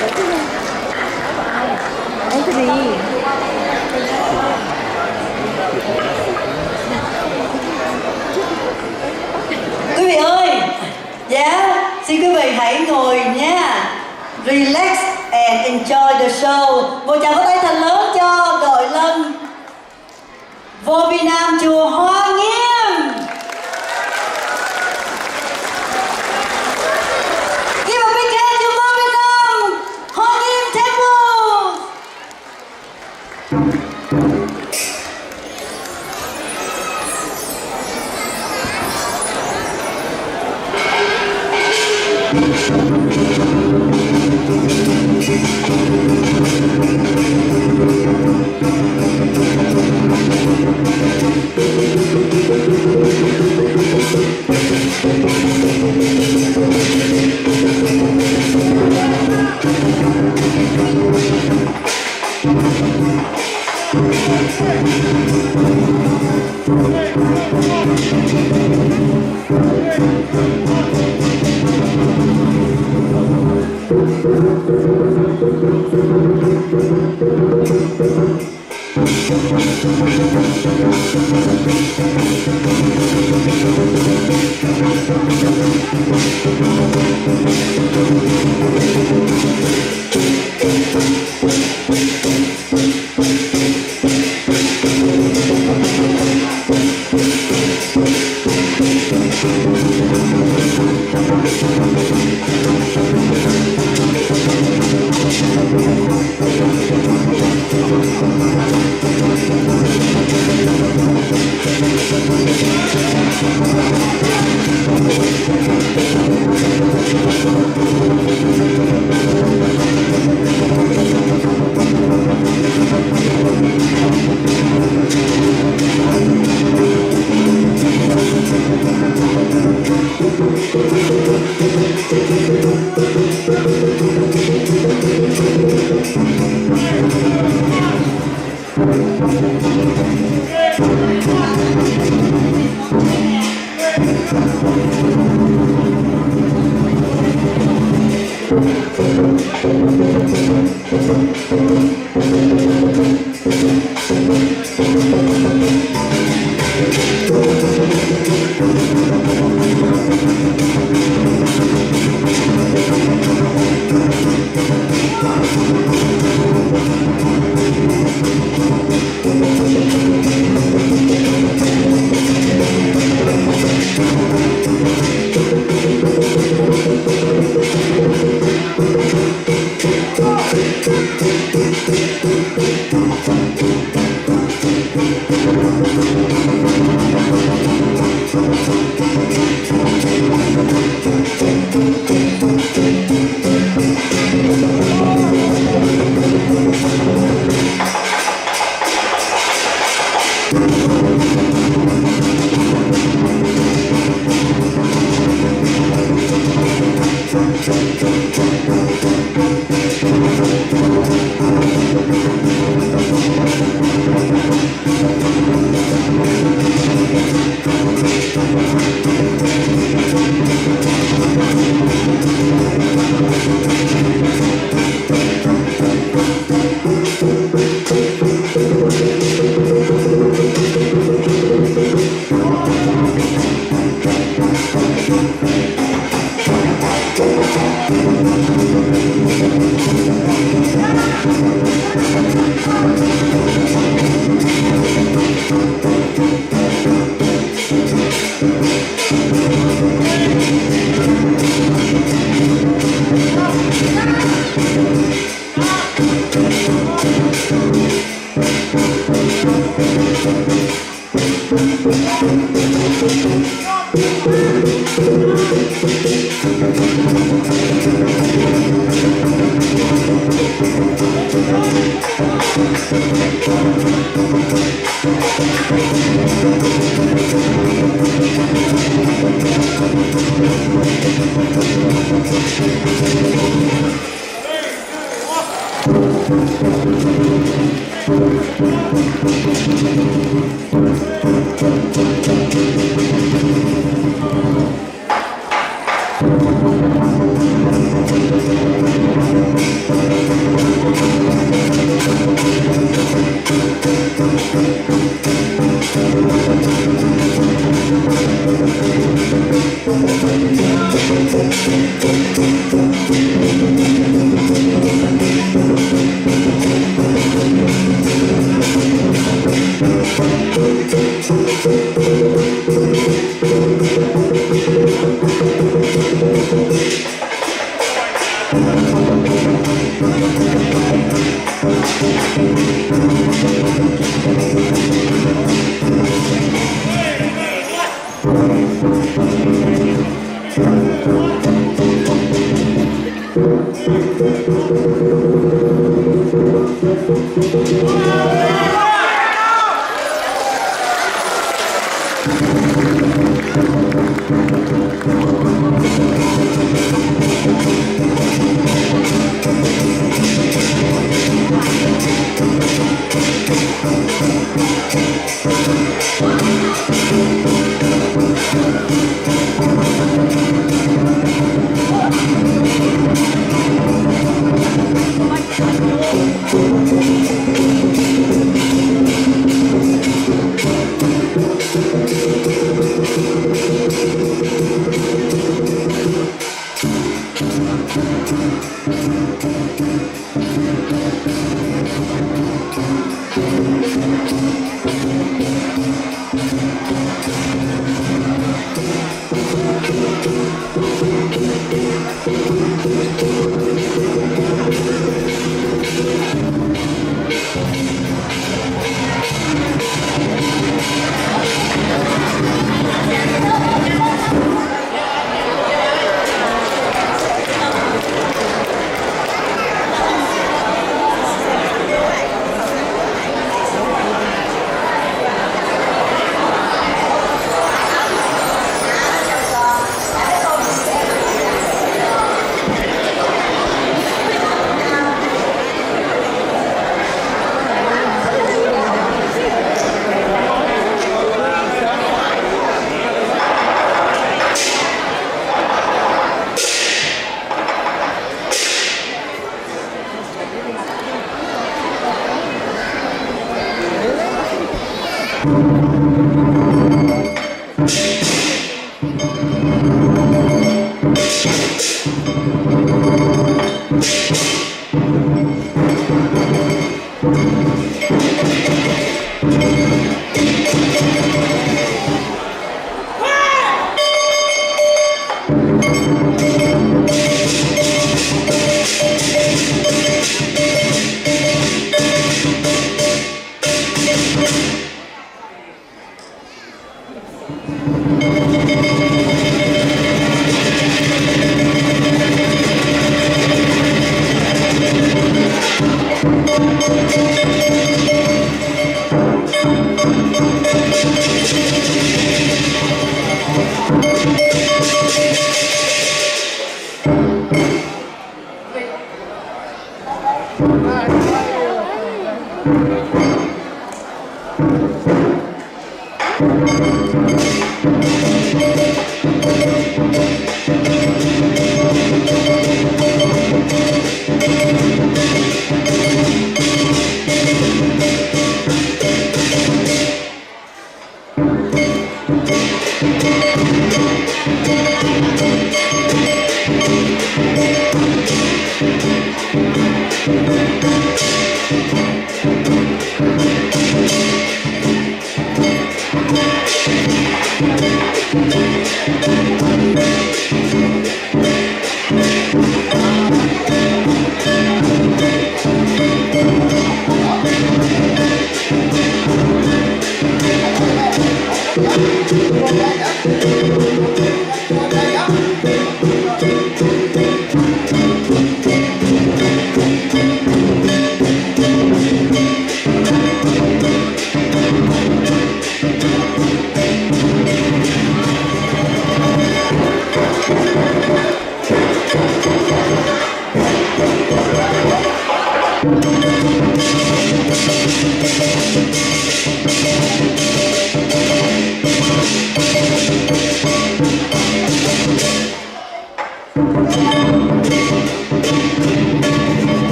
Quý vị ơi, xin quý vị hãy ngồi nha. Relax and enjoy the show. Một tràng vỗ tay thật lớn cho đội Lân Vô Vi Nam chùa Hoa Nghiêm. Give a big hand to Vô Vi Nam Hoa Nghiêm Temple.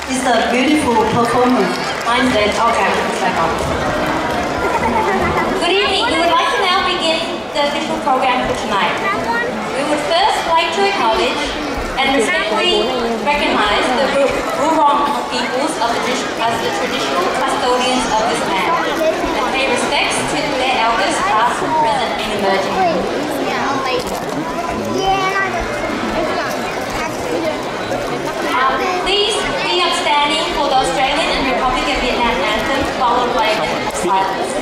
It's a beautiful performance. Good evening. and respectfully recognize the Wurong peoples of as the traditional custodians of this land, and pay respects to their elders past, present, and emerging. Please be upstanding for the Australian and Republic of Vietnam anthem, followed by a minute of silence.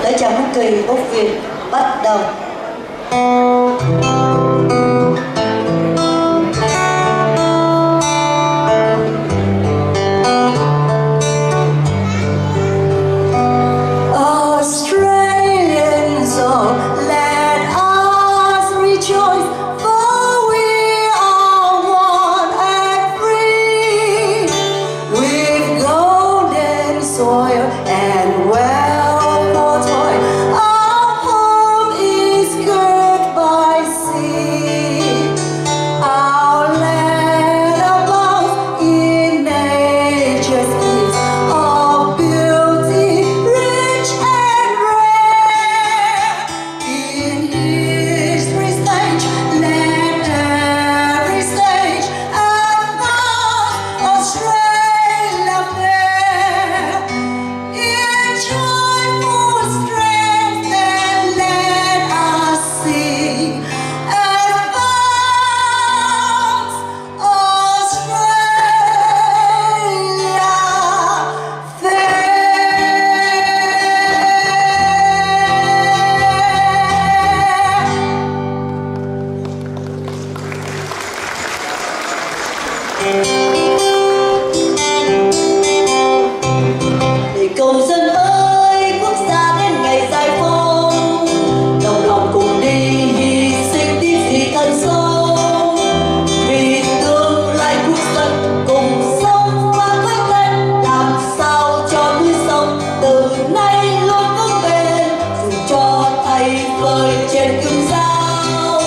Lễ chào quốc kỳ Úc Việt bắt đầu. Australians, oh, let us rejoice, for we are one and free, with golden soil and wealth for toil. Our home is girt by sea. Our land abounds in nature's gifts of beauty, rich and rare. In history's stage, let every stage advance Australia fair. In joyful strength, then let us sing advance Australia fair. Để công dân ơi, quốc gia đến ngày giải phóng, đồng lòng cùng đi hy sinh tí vì thân sống, vì tương lai quốc dân cùng sống và vươn lên, làm sao cho núi sông từ nay luôn vững bền, dù cho thay phơi trên cương giao.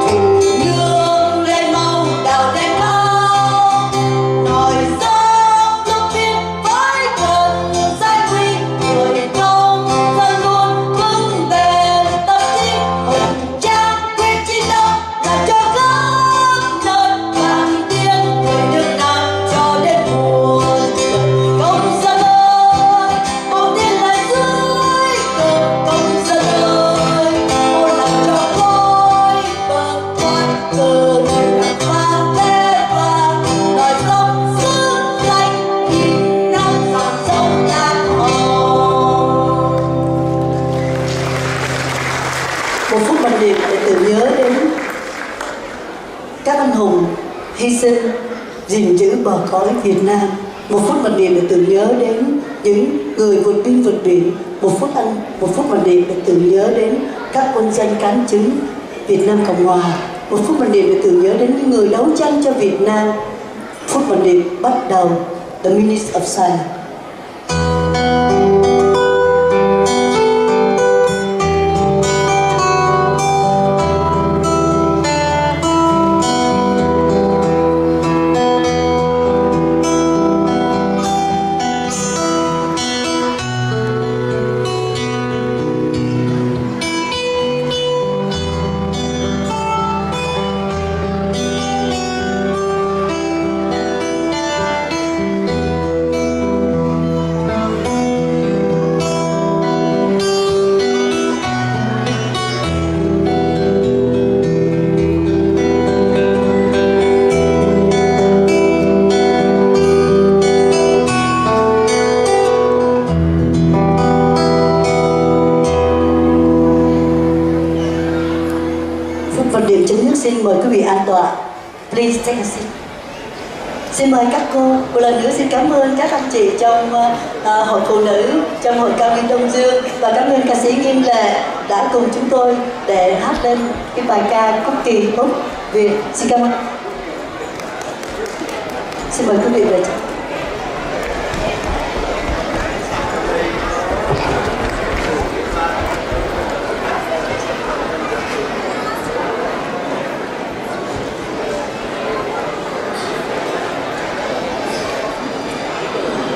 Thủ nương lên mau đào lên cao, nòi gió nước biên với thần giải quy, người công dân luôn vững bền tâm trí, hùng tráng quyết chiến đấu là cho khắp nơi vang tiếng người nước Nam cho đến muôn đời. Công dân ơi, một tiếng lại dưới cờ. Công dân ơi, một lòng cho khói bờ quát cờ này là pha thế vàng, nòi sông xứ lạnh nghìn năm dòng sông Nam Hồ. Một phút mặc niệm để tưởng nhớ đến các anh hùng hy sinh gìn giữ bờ cõi Việt Nam. Một phút mặc niệm để tưởng nhớ đến những người vượt biên vượt biển. Một phút mặc niệm để tưởng nhớ đến các quân danh cán chính Việt Nam Cộng Hòa. Một phút mặc niệm để tưởng nhớ đến những người đấu tranh cho Việt Nam. Phút mặc niệm bắt đầu. The Minutes of Silence. xin mời quý vị an tọa. Please take a seat. Xin mời các cô. Một lần nữa xin cảm ơn các anh chị trong hội phụ nữ, trong hội cao niên Đông Dương, và cảm ơn ca sĩ Nghiêm Lệ đã cùng chúng tôi để hát lên cái bài ca Quốc kỳ Úc Việt. Xin cảm ơn. Xin mời quý vị về.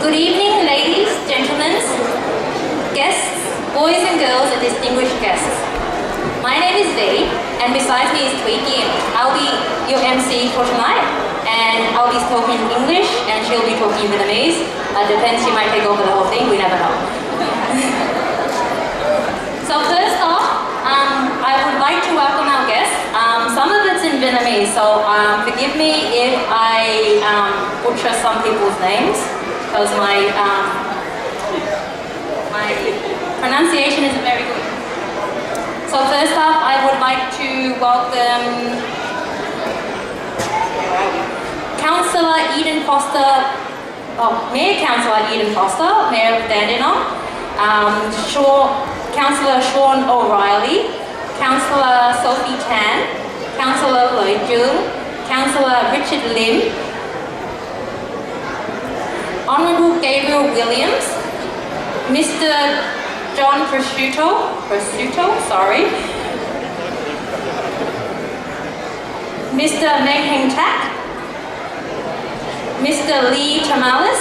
Good evening, ladies, gentlemen, guests, boys and girls, and distinguished guests. My name is Vee, and besides me is Tweaky, and I'll be your MC for tonight. And I'll be talking English, and she'll be talking Vietnamese. Depends, she might take over the whole thing, we never know. So first off, I would like to welcome our guests. Some of it's in Vietnamese, so forgive me if I butcher some people's names, because my pronunciation isn't very good. So first up, I would like to welcome Councillor Eden Foster, Mayor Councillor Eden Foster, Mayor of Dandenong, Councillor Sean O'Reilly, Councillor Sophie Tan, Councillor Lợi Jung, Councillor Richard Lim, Honourable Gabriel Williams, Mr. John Prosciutto, Mr. Meng Heng Tak, Mr. Lee Tamalis,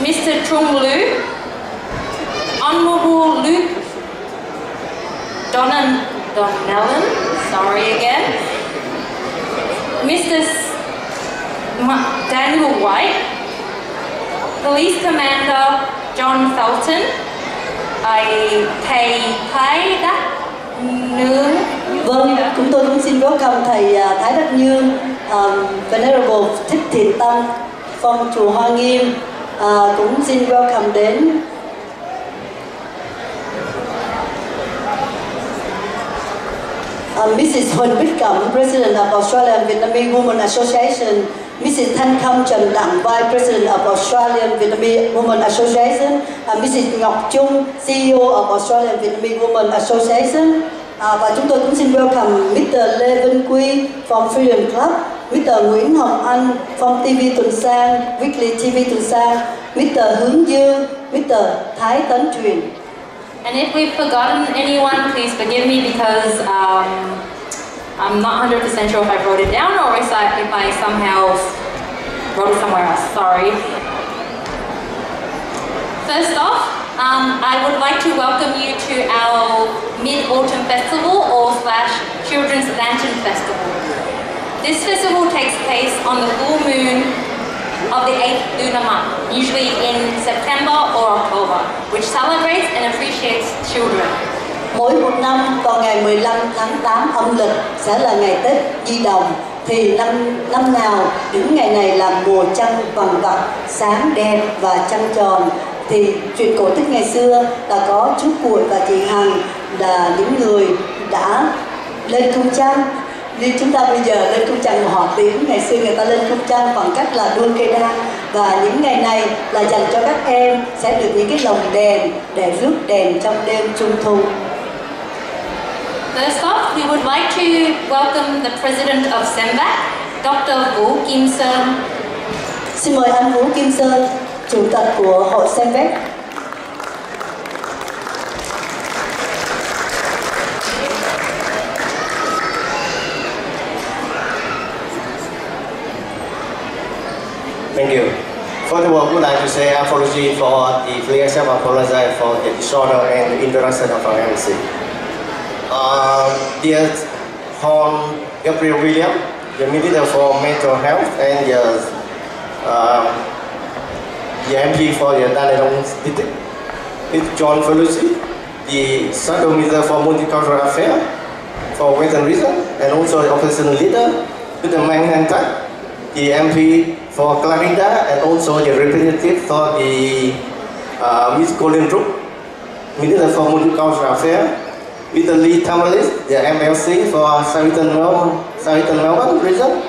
Mr. Trung Lu, Honourable Luke Donnellan, sorry again, Mr. Daniel White, Police Commander John Felton, thầy Thái Đắc Nương. Vâng, chúng tôi cũng xin welcome thầy Thái Đắc Nhương, Venerable Thích Thiện Tâm, Phong chùa Hoa Nghiêm, cũng xin welcome đến Mrs. Huỳnh Bích Cẩm, President of Australian Vietnamese Women Association, Mrs. Thanh Khâm Trần Đặng, Vice President of Australian Vietnamese Women Association, Mrs. Ngọc Trung, CEO of Australian Vietnamese Women Association, và chúng tôi cũng xin welcome Mr. Lê Vinh Quy from Freedom Club, Mr. Nguyễn Hồng Anh from TV Tuần Sang, Weekly TV Tuần Sang, Mr. Hướng Dương, Mr. Thái Tấn Truyền. And if we've forgotten anyone, please forgive me because I'm not 100% sure if I wrote it down or if I somehow wrote it somewhere else. Sorry. First off, I would like to welcome you to our Mid-Autumn Festival or / Children's Lantern Festival. This festival takes place on the full moon of the 8th lunar month, usually in September or October, which celebrates and appreciates children. Mỗi một năm vào ngày 15 tháng 8 âm lịch sẽ là ngày Tết Di Đồng. Thì năm nào những ngày này là mùa trăng vằng vặc, sáng đẹp và trăng tròn. Thì chuyện cổ tích ngày xưa là có chú Cuội và chị Hằng là những người đã lên cung trăng. Như chúng ta bây giờ lên cung trăng họ tiếng, ngày xưa người ta lên cung trăng bằng cách là đuôi cây đa. Và những ngày này là dành cho các em sẽ được những cái lồng đèn để rước đèn trong đêm Trung Thu. First off, we would like to welcome the President of SEMVAC, Dr. Vũ Kim Sơn. Xin mời anh Vũ Kim Sơn, Chủ tịch của Hội SEMVAC. Thank you. First of all, I would like to say apology for the please apologize for the disorder and the introduction of our MC. Dear Hon Gabriel William, the Minister for Mental Health and the MP for the Dandenong District, Mr. John Felucci, the Shadow Minister for Multicultural Affairs for Western Region, and also the opposition leader, Mr. Meng Heng Tak, the MP for Clarinda, and also the representative for the Miss Colin Rook, Minister for Multicultural Affairs, with the lead Tamales, the MLC for Southern Melbourne region,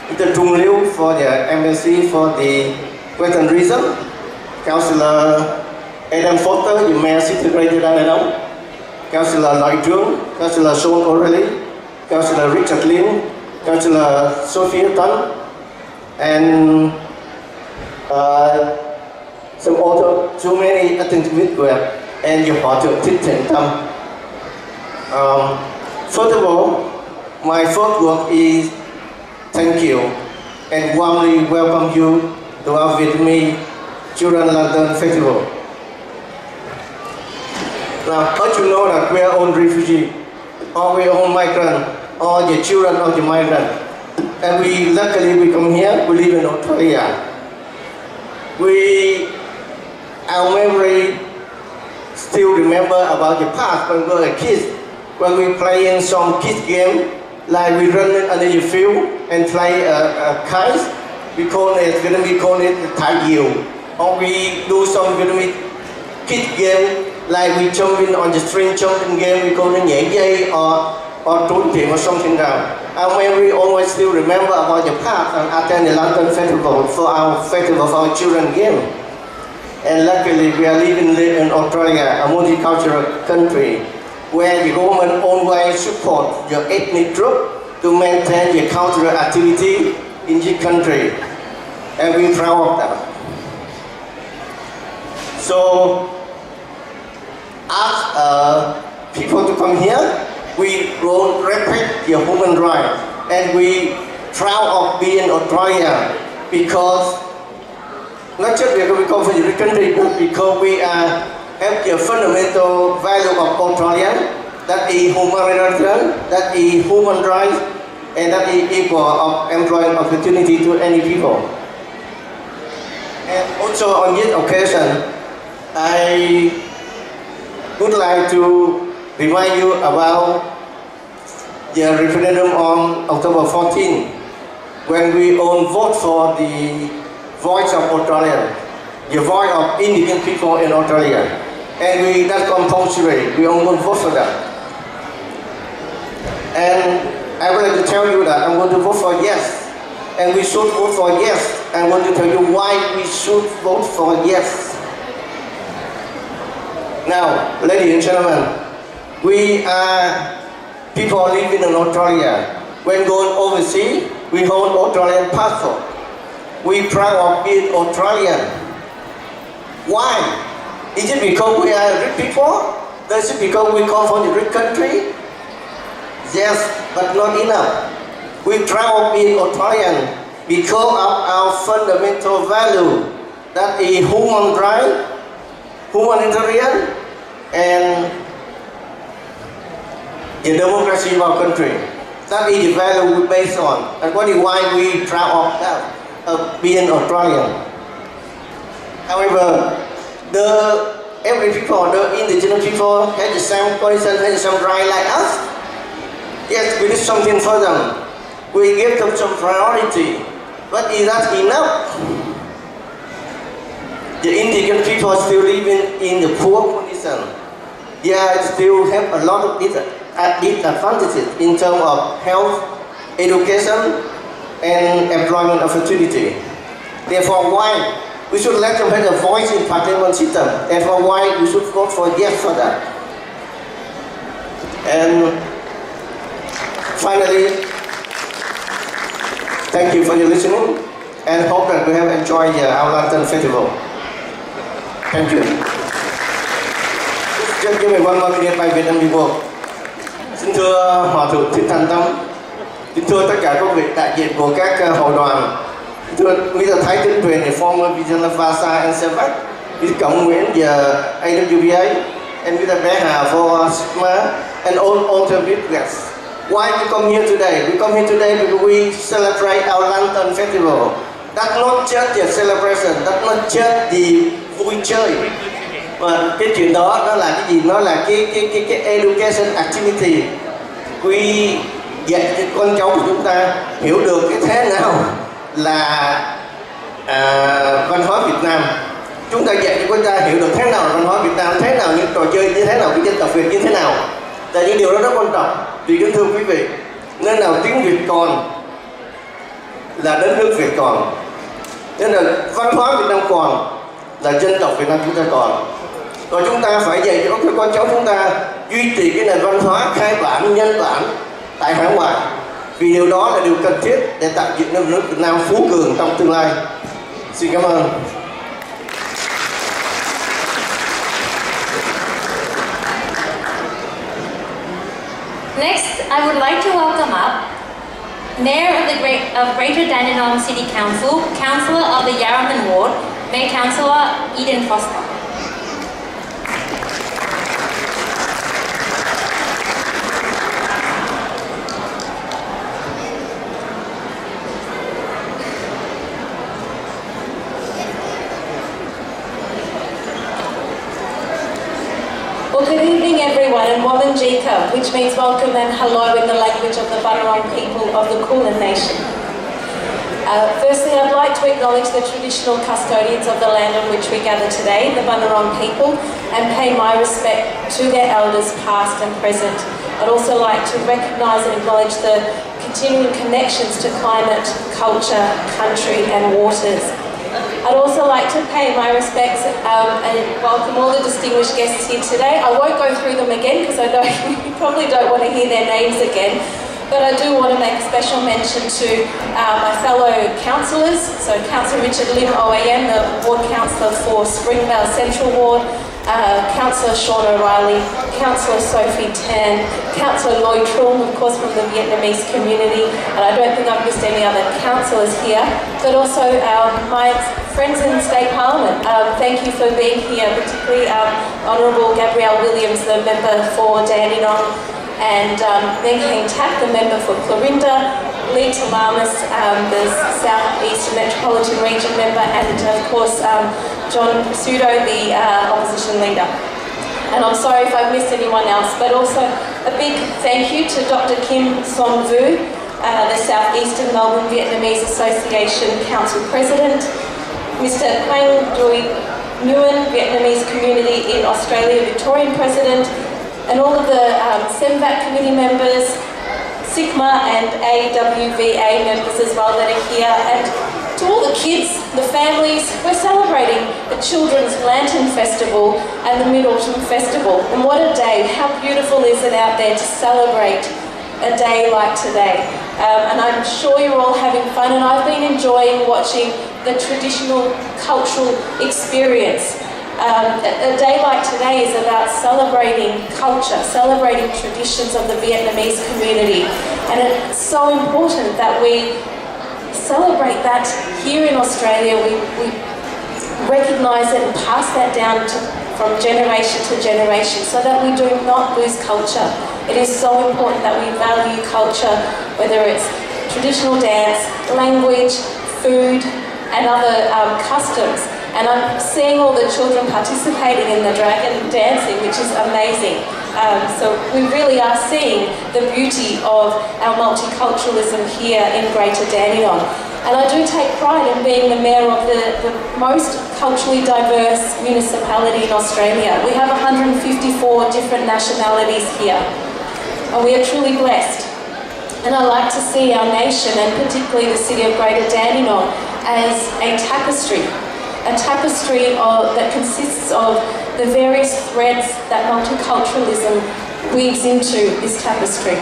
with the Trung Liu for the MLC for the Western region, Councillor Adam Foster, the Mayor City Greater Dandenong, Councillor Lloyd Jung, Councillor Sean O'Reilly, Councillor Richard Lin, Councillor Sophia Tan, and so many attentive people and your part of Tết Trung First of all, my first word is thank you and warmly welcome you to our Vietnamese Children Lantern Festival. Now, as you know that we are all refugees, or we are all migrants, or the children of the migrant, and we luckily we come here. We live in Australia. Our memory still remember about the past when we were kids, when we playing some kids game, like we run under the field and play a kite. We call it Thai Yield. Or we do some Vietnamese kids game, like we jumping on the string jumping game. We call it nhảy dây or trốn tìm or something down. Our memory always still remember about the past and attend the London Festival for our festival for our children game. And luckily we are living in Australia, a multicultural country, where the government always support your ethnic group to maintain the cultural activity in this country. And we're proud of that. So, ask people to come here. We will respect your human rights, and we proud of being Australia because not just because we come from the country, but because we have the fundamental value of Australia, that is humanitarian, that is human rights, and that is equal of employment opportunity to any people. And also on this occasion, I would like to remind you about the referendum on October 14, when we all vote for the voice of Australia, the voice of Indian people in Australia. And that's compulsory, we all vote for that. And I would like to tell you that I'm going to vote for yes, and we should vote for yes. I want to tell you why we should vote for yes. Now, ladies and gentlemen, we are people living in Australia. When going overseas, we hold Australian passport. We proud of being Australian. Why? Is it because we are rich people? Is it because we come from a rich country? Yes, but not enough. We proud of being Australian because of our fundamental value, that is human right, humanitarian, and the democracy of our country. That is the value we based on, and what is why we proud of that, of being Australian. However, every people, the indigenous people, have the same condition, have the same right like us. Yes, we did something for them. We give them some priority, but is that enough? The indigenous people are still living in the poor condition. They still have a lot of disadvantages in terms of health, education, and employment opportunity. Therefore, why we should let them have a voice in parliament system? Therefore, why we should vote for yes for that? And finally, thank you for your listening, and hope that we have enjoyed our Lantern Festival. Thank you. Just give me one more minute by Vietnam people. Xin thưa Hòa thượng Thích Thanh Tâm, xin thưa tất cả các vị đại diện của các hội đoàn, thưa quý vị Thái chính quyền, the former Vietnam Vasa and SEMVAC, with cộng Nguyễn, the AWVA, and with the Beha for Sigma, and all the guests. Why we come here today? We come here today because we celebrate our Lantern Festival. That's not just the celebration, that's not just the vui chơi. Mà cái chuyện đó nó là cái gì? Nó là cái education activity. Quy dạy cho con cháu của chúng ta hiểu được cái thế nào là văn hóa Việt Nam. Chúng ta dạy cho con ta hiểu được thế nào là văn hóa Việt Nam, thế nào những trò chơi như thế nào, cái dân tộc Việt như thế nào. Tại những điều đó rất quan trọng. Vì kính thưa quý vị, nơi nào tiếng Việt còn là đất nước Việt còn, nên là văn hóa Việt Nam còn là dân tộc Việt Nam chúng ta còn. Và chúng ta phải dạy cho các con cháu chúng ta duy trì cái nền văn hóa khai bản, nhân bản tại hải ngoại. Vì điều đó là điều cần thiết để tạo dựng nước Việt Nam phú cường trong tương lai. Xin cảm ơn. Next, I would like to welcome up Mayor of Greater Dandenong City Council, Councillor of the Yarraman Ward, Mayor Councillor Eden Foster. Well, good evening everyone, and Waman Jika, which means welcome and hello in the language of the Bunurong people of the Kulin Nation. Firstly, I'd like to acknowledge the traditional custodians of the land on which we gather today, the Bunurong people, and pay my respect to their elders past and present. I'd also like to recognise and acknowledge the continuing connections to climate, culture, country and waters. I'd also like to pay my respects and welcome all the distinguished guests here today. I won't go through them again because I know you probably don't want to hear their names again, but I do want to make a special mention to my fellow councillors. So Councillor Richard Lim OAM, the Ward Councillor for Springvale Central Ward, Councillor Sean O'Reilly, Councillor Sophie Tan, Councillor Lloyd Truong, of course from the Vietnamese community, and I don't think I've missed any other councillors here, but also my friends in State Parliament. Thank you for being here, particularly Honourable Gabrielle Williams, the member for Dandenong, and Meng Heng Tak, the member for Clorinda, Lee Talamas, the South Eastern Metropolitan Region member, and of course John Pseudo, the opposition leader. And I'm sorry if I've missed anyone else, but also a big thank you to Dr. Kim Son Vu, the South Eastern Melbourne Vietnamese Association Council President, Mr. Quang Dui Nguyen, Vietnamese Community in Australia Victorian President, and all of the SEMVAC committee members, Sigma and AWVA members as well that are here, and to all the kids, the families, we're celebrating the Children's Lantern Festival and the Mid-Autumn Festival. And what a day, how beautiful is it out there to celebrate a day like today. And I'm sure you're all having fun, and I've been enjoying watching the traditional cultural experience. A day like today is about celebrating culture, celebrating traditions of the Vietnamese community. And it's so important that we celebrate that here in Australia. We recognise it and pass that down from generation to generation so that we do not lose culture. It is so important that we value culture, whether it's traditional dance, language, food and other customs. And I'm seeing all the children participating in the dragon dancing, which is amazing. So we really are seeing the beauty of our multiculturalism here in Greater Dandenong. And I do take pride in being the mayor of the most culturally diverse municipality in Australia. We have 154 different nationalities here, and we are truly blessed. And I like to see our nation, and particularly the city of Greater Dandenong, as a tapestry that consists of the various threads that multiculturalism weaves into this tapestry.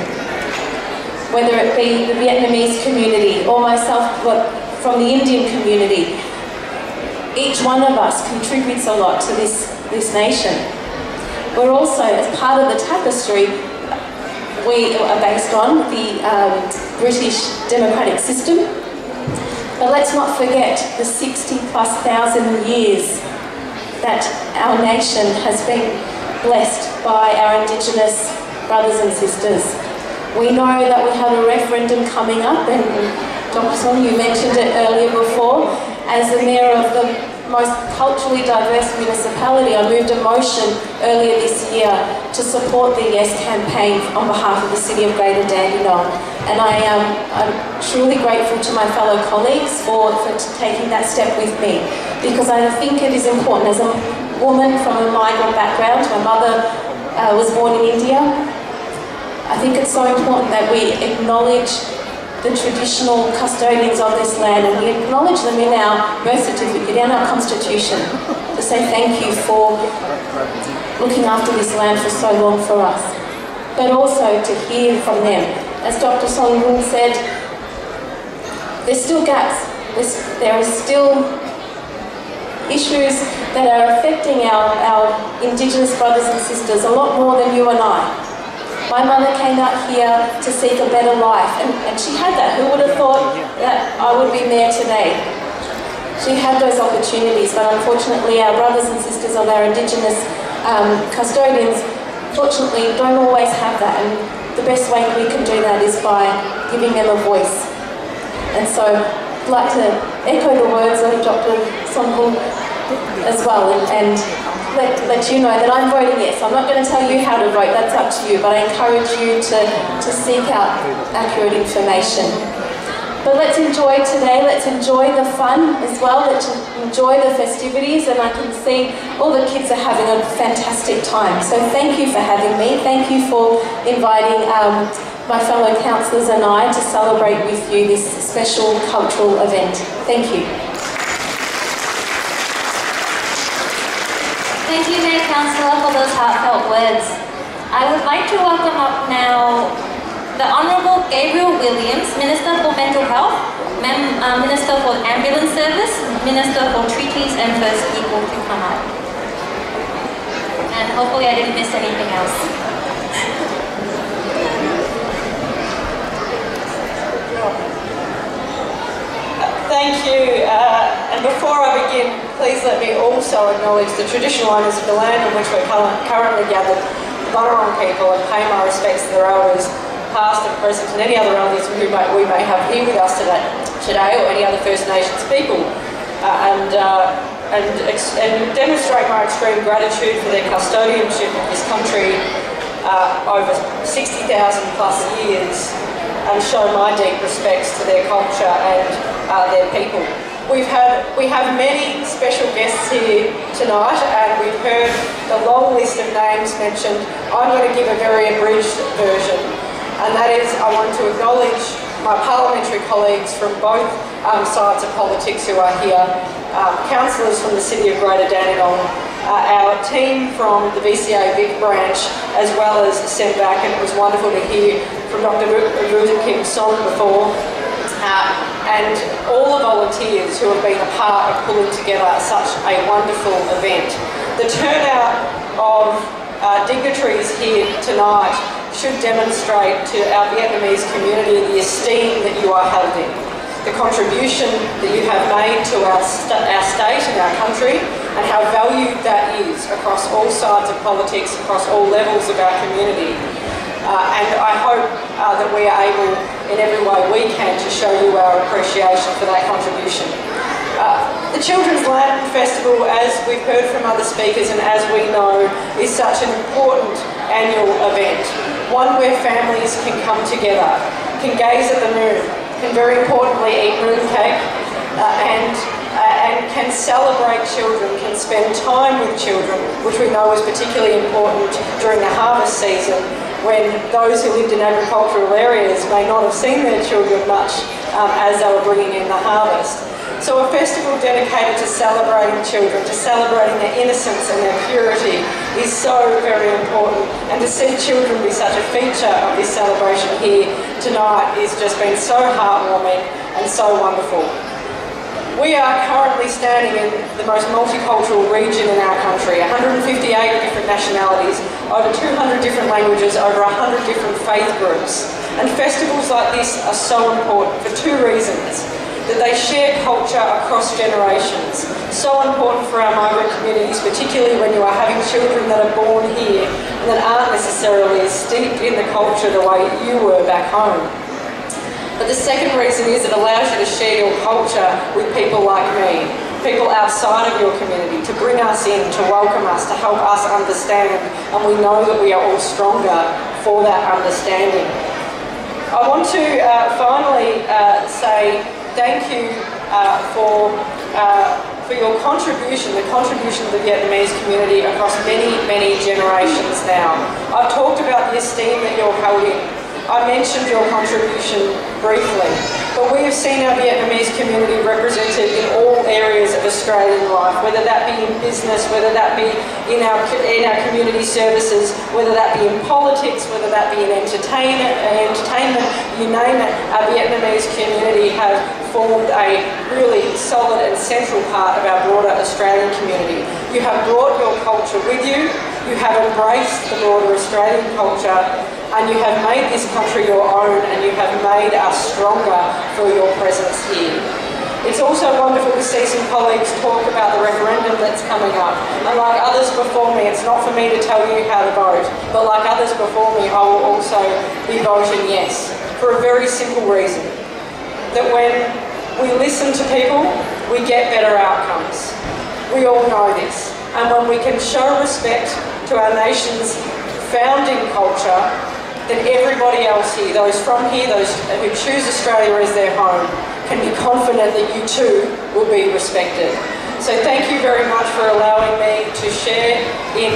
Whether it be the Vietnamese community or myself from the Indian community, each one of us contributes a lot to this nation. We're also, as part of the tapestry, we are based on the British democratic system. But let's not forget the 60,000+ years that our nation has been blessed by our Indigenous brothers and sisters. We know that we have a referendum coming up, and Dr. Song, you mentioned it earlier before. As the mayor of the most culturally diverse municipality, I moved a motion earlier this year to support the Yes campaign on behalf of the city of Greater Dandenong. And I'm truly grateful to my fellow colleagues for taking that step with me, because I think it is important. As a woman from a migrant background, my mother was born in India, I think it's so important that we acknowledge the traditional custodians of this land, and we acknowledge them in our birth certificate, in our constitution, to say thank you for looking after this land for so long for us, but also to hear from them. As Dr. Songbun said, there's still gaps. There are still issues that are affecting our Indigenous brothers and sisters a lot more than you and I. My mother came out here to seek a better life, and she had that. Who would have thought that I would be there today? She had those opportunities, but unfortunately our brothers and sisters of our Indigenous custodians, fortunately, don't always have that, and the best way we can do that is by giving them a voice. And so I'd like to echo the words of Dr. Songbun as well, and let you know that I'm voting yes. I'm not going to tell you how to vote, that's up to you, but I encourage you to seek out accurate information. But let's enjoy today, let's enjoy the fun as well, let's enjoy the festivities, and I can see all the kids are having a fantastic time. So thank you for having me, thank you for inviting my fellow councillors and I to celebrate with you this special cultural event. Thank you. Thank you, Mayor Councillor, for those heartfelt words. I would like to welcome up now the Honourable Gabriel Williams, Minister for Mental Health, Minister for Ambulance Service, Minister for Treaties and First People to come up. And hopefully I didn't miss anything else. Thank you, and before I begin, please let me also acknowledge the traditional owners of the land on which we're currently gathered, the Bunurong people, and pay my respects to their elders, past and present, and any other elders who we may have here with us today or any other First Nations people, and demonstrate my extreme gratitude for their custodianship of this country over 60,000 plus years, and show my deep respects to their culture and their people. We have many special guests here tonight, and we've heard the long list of names mentioned. I'm going to give a very abridged version, and that is I want to acknowledge my parliamentary colleagues from both sides of politics who are here, councillors from the City of Greater Dandenong, our team from the VCA Vic branch, as well as SEMVAC, and it was wonderful to hear from Dr. Kim Song before, and all the volunteers who have been a part of pulling together such a wonderful event. The turnout of dignitaries here tonight should demonstrate to our Vietnamese community the esteem that you are held in, the contribution that you have made to our state and our country, and how valued that is across all sides of politics, across all levels of our community. And I hope that we are able, in every way we can, to show you our appreciation for that contribution. The Children's Lantern Festival, as we've heard from other speakers and as we know, is such an important annual event. One where families can come together, can gaze at the moon, can very importantly eat mooncake, and can celebrate children, can spend time with children, which we know is particularly important during the harvest season, when those who lived in agricultural areas may not have seen their children much as they were bringing in the harvest. So a festival dedicated to celebrating children, to celebrating their innocence and their purity is so very important. And to see children be such a feature of this celebration here tonight has just been so heartwarming and so wonderful. We are currently standing in the most multicultural region in our country, 158 different nationalities, over 200 different languages, over 100 different faith groups. And festivals like this are so important for two reasons. That they share culture across generations. So important for our migrant communities, particularly when you are having children that are born here and that aren't necessarily as steeped in the culture the way you were back home. But the second reason is it allows you to share your culture with people like me, people outside of your community, to bring us in, to welcome us, to help us understand, and we know that we are all stronger for that understanding. I want to finally say thank you for your contribution, the contribution of the Vietnamese community across many, many generations now. I've talked about the esteem that you're held in. I mentioned your contribution briefly, but we have seen our Vietnamese community represented in all areas of Australian life, whether that be in business, whether that be in our community services, whether that be in politics, whether that be in entertainment, you name it. Our Vietnamese community have formed a really solid and central part of our broader Australian community. You have brought your culture with you, you have embraced the broader Australian culture, and you have made this country your own, and you have made us stronger for your presence here. It's also wonderful to see some colleagues talk about the referendum that's coming up. And like others before me, it's not for me to tell you how to vote, but like others before me, I will also be voting yes, for a very simple reason. That when we listen to people, we get better outcomes. We all know this. And when we can show respect to our nation's founding culture, then everybody else here, those from here, those who choose Australia as their home, can be confident that you too will be respected. So thank you very much for allowing me to share in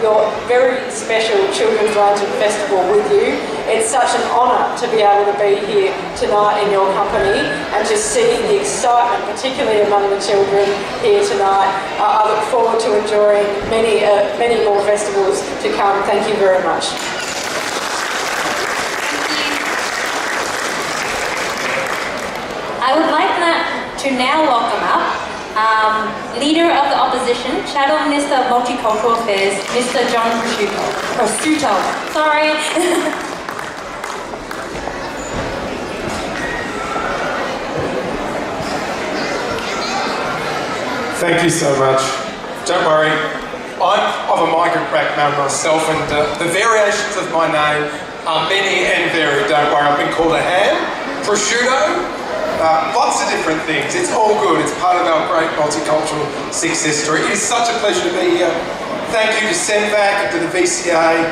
your very special Children's Lantern Festival with you. It's such an honour to be able to be here tonight in your company and to see the excitement, particularly among the children here tonight. I look forward to enjoying many more festivals to come. Thank you very much. I would like to now welcome up Leader of the Opposition, Shadow Minister of Multicultural Affairs, Mr. John Prosciutto. Sorry. Thank you so much. Don't worry, I'm of a migrant background myself, and the variations of my name are many and varied. Don't worry, I've been called a ham, prosciutto, lots of different things. It's all good. It's part of our great multicultural success story. It is such a pleasure to be here. Thank you to SEMVAC and to the VCA,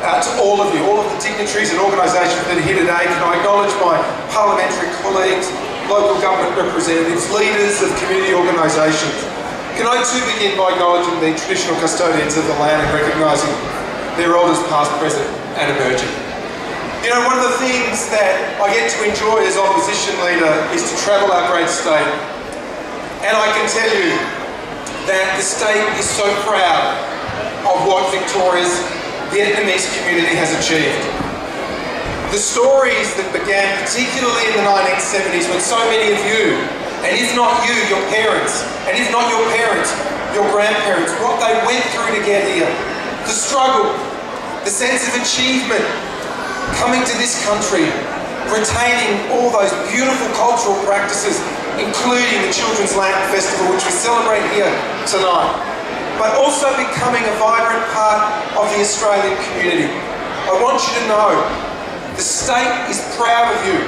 to all of you, all of the dignitaries and organisations that are here today. Can I acknowledge my parliamentary colleagues, local government representatives, leaders of community organisations. Can I too begin by acknowledging the traditional custodians of the land and recognising their elders past, present and emerging. You know, one of the things that I get to enjoy as opposition leader is to travel our great state. And I can tell you that the state is so proud of what Victoria's Vietnamese community has achieved. The stories that began particularly in the 1970s when so many of you, and if not you, your parents, and if not your parents, your grandparents, what they went through to get here, the struggle, the sense of achievement, coming to this country, retaining all those beautiful cultural practices, including the Children's Lantern Festival, which we celebrate here tonight, but also becoming a vibrant part of the Australian community. I want you to know, the state is proud of you,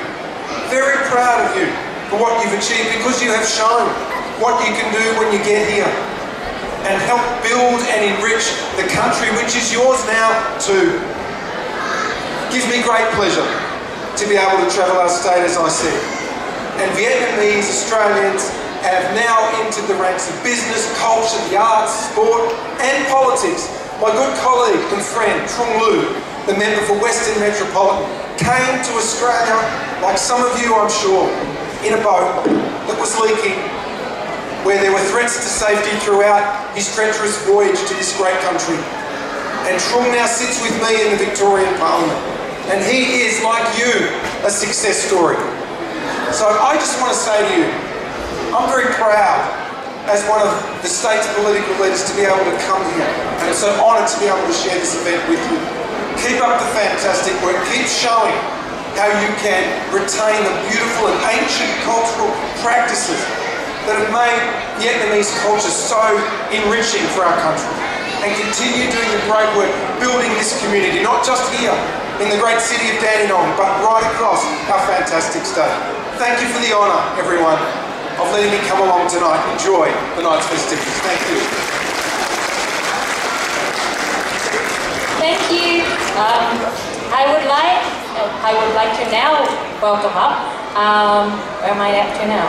very proud of you for what you've achieved, because you have shown what you can do when you get here and help build and enrich the country, which is yours now too. Gives me great pleasure to be able to travel our state, as I said. And Vietnamese Australians have now entered the ranks of business, culture, the arts, sport and politics. My good colleague and friend, Trung Lu, the member for Western Metropolitan, came to Australia, like some of you I'm sure, in a boat that was leaking, where there were threats to safety throughout his treacherous voyage to this great country. And Trung now sits with me in the Victorian Parliament. And he is, like you, a success story. So I just want to say to you, I'm very proud as one of the state's political leaders to be able to come here. And I'm so honoured to be able to share this event with you. Keep up the fantastic work. Keep showing how you can retain the beautiful and ancient cultural practices that have made Vietnamese culture so enriching for our country. And continue doing the great work, building this community, not just here in the great city of Dandenong, but right across our fantastic state. Thank you for the honour, everyone, of letting me come along tonight. Enjoy the night's festivities. Thank you. Thank you. I would like to now welcome up. Where am I up to now?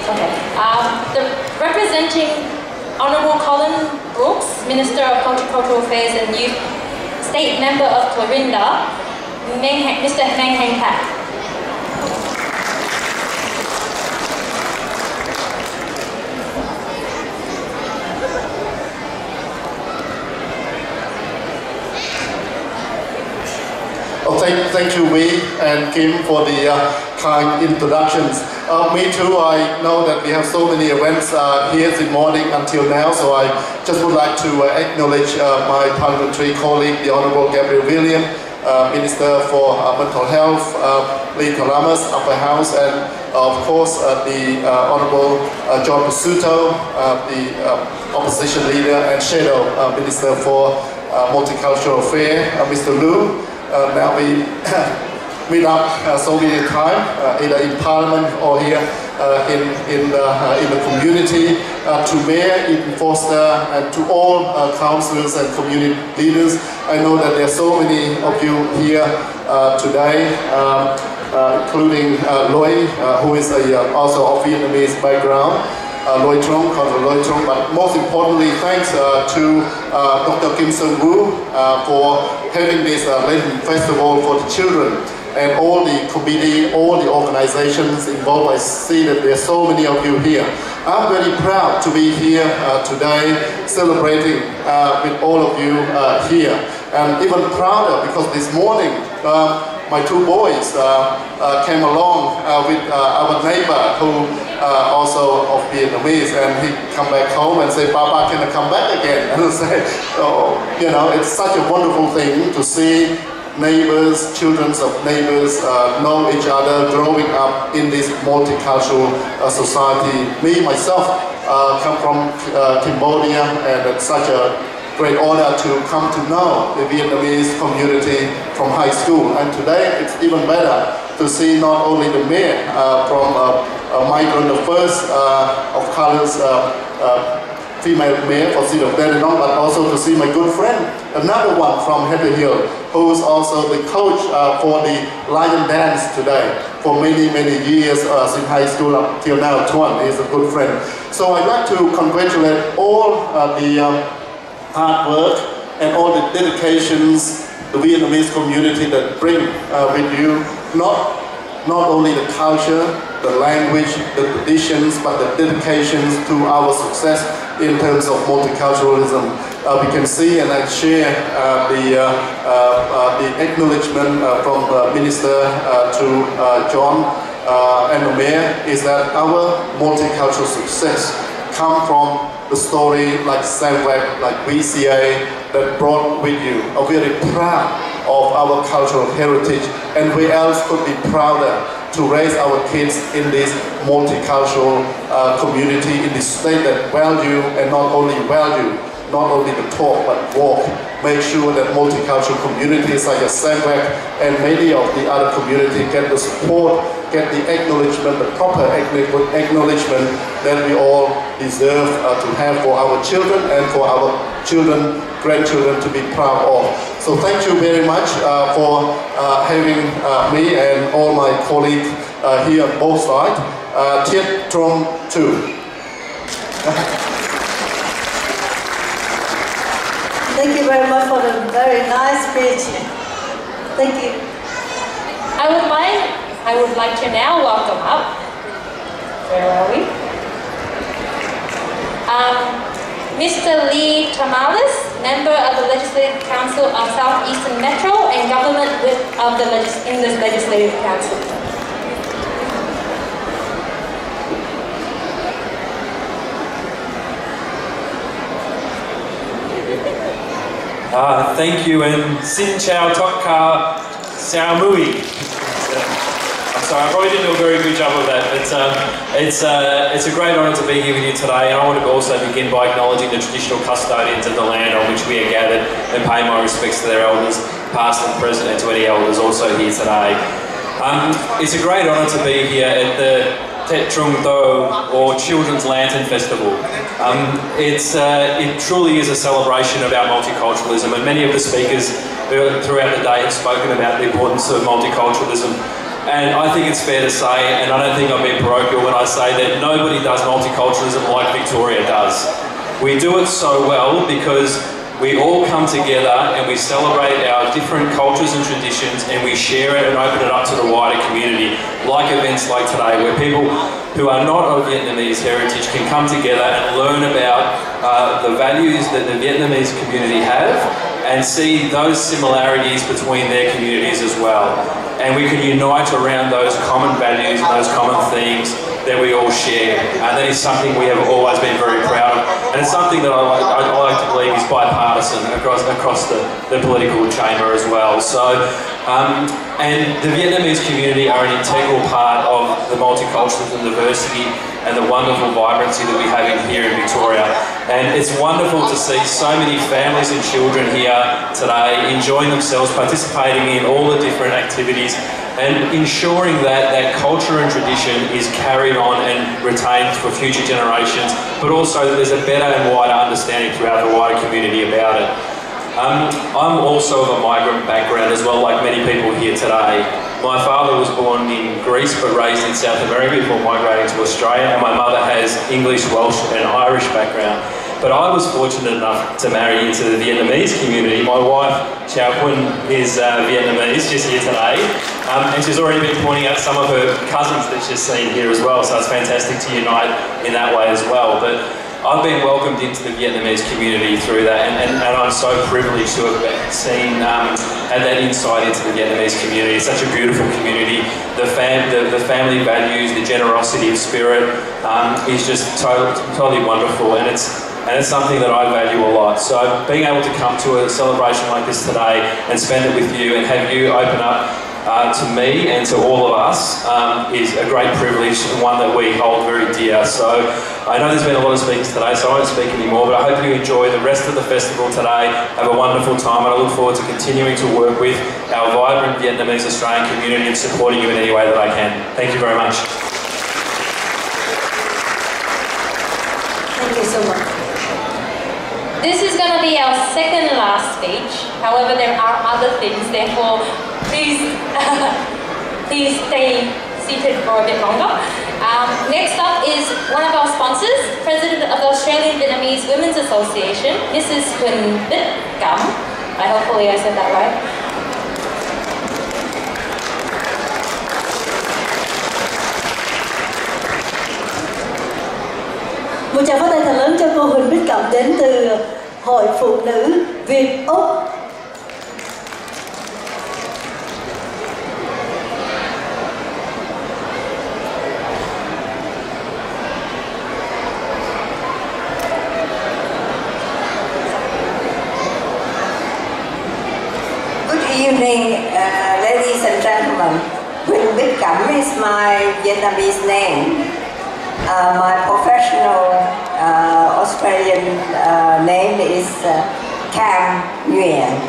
Okay. Representing Honourable Colin Brooks, Minister of Culture, Cultural Affairs and Youth, State Member of Clarinda, Mr. Meng Heng Pat. Oh, thank you, Wei and Kim, for the kind introductions. Me too, I know that we have so many events here this morning until now, so I just would like to acknowledge my parliamentary colleague, the Honourable Gabriel William, Minister for Mental Health, Lee Kalamas, Upper House, and of course the Honourable John Pasuto, the Opposition Leader and Shadow Minister for Multicultural Affairs, Mr. Liu. Now we meet up so many times, either in Parliament or here in the community, to Mayor Ethan Foster and to all councillors and community leaders. I know that there are so many of you here today, including Loy, who is also of Vietnamese background. Loy Trong, Councillor Loy Trong, but most importantly, thanks to Dr. Kim Seung Woo for having this Lantern Festival for the children, and all the committee, all the organizations involved. I see that there are so many of you here. I'm very proud to be here today, celebrating with all of you here, and even prouder because this morning my two boys came along with our neighbor who also of Vietnamese, and he come back home and say, "Papa, can I come back again?" And I say, "Oh, you know, it's such a wonderful thing to see neighbors, children of neighbors know each other, growing up in this multicultural society." Me, myself, come from Cambodia, and it's such a great honor to come to know the Vietnamese community from high school. And today it's even better to see not only the mayor from a migrant, the first of colors female mayor for City of Dandenong, but also to see my good friend, another one from Happy Hill, who is also the coach for the lion dance today for many, many years since high school up till now. Tuan is a good friend. So I'd like to congratulate all the hard work and all the dedications the Vietnamese community that bring with you not only the culture, the language, the traditions, but the dedications to our success in terms of multiculturalism. We can see, and I share the acknowledgement from the Minister to John and the Mayor, is that our multicultural success come from the story like SEMVAC, like VCA, that brought with you. Are very proud of our cultural heritage, and where else could be prouder to raise our kids in this multicultural community, in this state that value, and not only value, not only the talk but walk. Make sure that multicultural communities like SEMVAC and many of the other communities get the support, get the acknowledgement, the proper acknowledgement that we all deserve to have for our children and for our children, grandchildren to be proud of. So thank you very much for having me and all my colleagues here on both sides. Tết Trung Thu. Thank you very much for the very nice speech. Thank you. I would like to now welcome up. Where are we? Mr. Lee Tamales, member of the Legislative Council of Southeastern Metro and government in the Legislative Council. Thank you, and Xin Chào Tok Ka Sao Mui. I'm sorry, I probably didn't do a very good job of that. It's a great honour to be here with you today, and I want to also begin by acknowledging the traditional custodians of the land on which we are gathered and pay my respects to their elders, past and present, and to any elders also here today. It's a great honour to be here at the Tết Trung Thu, or Children's Lantern Festival. It truly is a celebration about multiculturalism, and many of the speakers throughout the day have spoken about the importance of multiculturalism. And I think it's fair to say, and I don't think I'm being parochial when I say that nobody does multiculturalism like Victoria does. We do it so well because we all come together and we celebrate our different cultures and traditions, and we share it and open it up to the wider community, like events like today, where people who are not of Vietnamese heritage can come together and learn about the values that the Vietnamese community have and see those similarities between their communities as well. And we can unite around those common values and those common themes that we all share. And that is something we have always been very proud of. And it's something that I like to believe is bipartisan across the political chamber as well. So, and the Vietnamese community are an integral part of the multiculturalism, diversity, and the wonderful vibrancy that we have here in Victoria. And it's wonderful to see so many families and children here today enjoying themselves, participating in all the different activities and ensuring that that culture and tradition is carried on and retained for future generations, but also that there's a better and wider understanding throughout the wider community about it. I'm also of a migrant background as well, like many people here today. My father was born in Greece but raised in South America before migrating to Australia, and my mother has English, Welsh and Irish background. But I was fortunate enough to marry into the Vietnamese community. My wife, Chao Quinn, is Vietnamese, she's here today, and she's already been pointing out some of her cousins that she's seen here as well, so it's fantastic to unite in that way as well. But I've been welcomed into the Vietnamese community through that, and I'm so privileged to have seen, had that insight into the Vietnamese community. It's such a beautiful community. The family values, the generosity of spirit is just totally wonderful, and it's something that I value a lot. So being able to come to a celebration like this today and spend it with you and have you open up to me and to all of us is a great privilege, and one that we hold very dear. So I know there's been a lot of speakers today, so I won't speak anymore, but I hope you enjoy the rest of the festival today. Have a wonderful time, and I look forward to continuing to work with our vibrant Vietnamese Australian community and supporting you in any way that I can. Thank you very much. Thank you so much. This is going to be our second last speech. However, there are other things, therefore, please stay seated for a bit longer. Next up is one of our sponsors, President of the Australian Vietnamese Women's Association, Mrs. Phần Vic. Hopefully I said that right. Một tràng pháo tay thật lớn cho cô Huỳnh Bích Cẩm đến từ Hội Phụ nữ Việt Úc. Good evening, ladies and gentlemen. Huỳnh Bích Cẩm is my Vietnamese name. My professional Australian name is Cam Nguyen.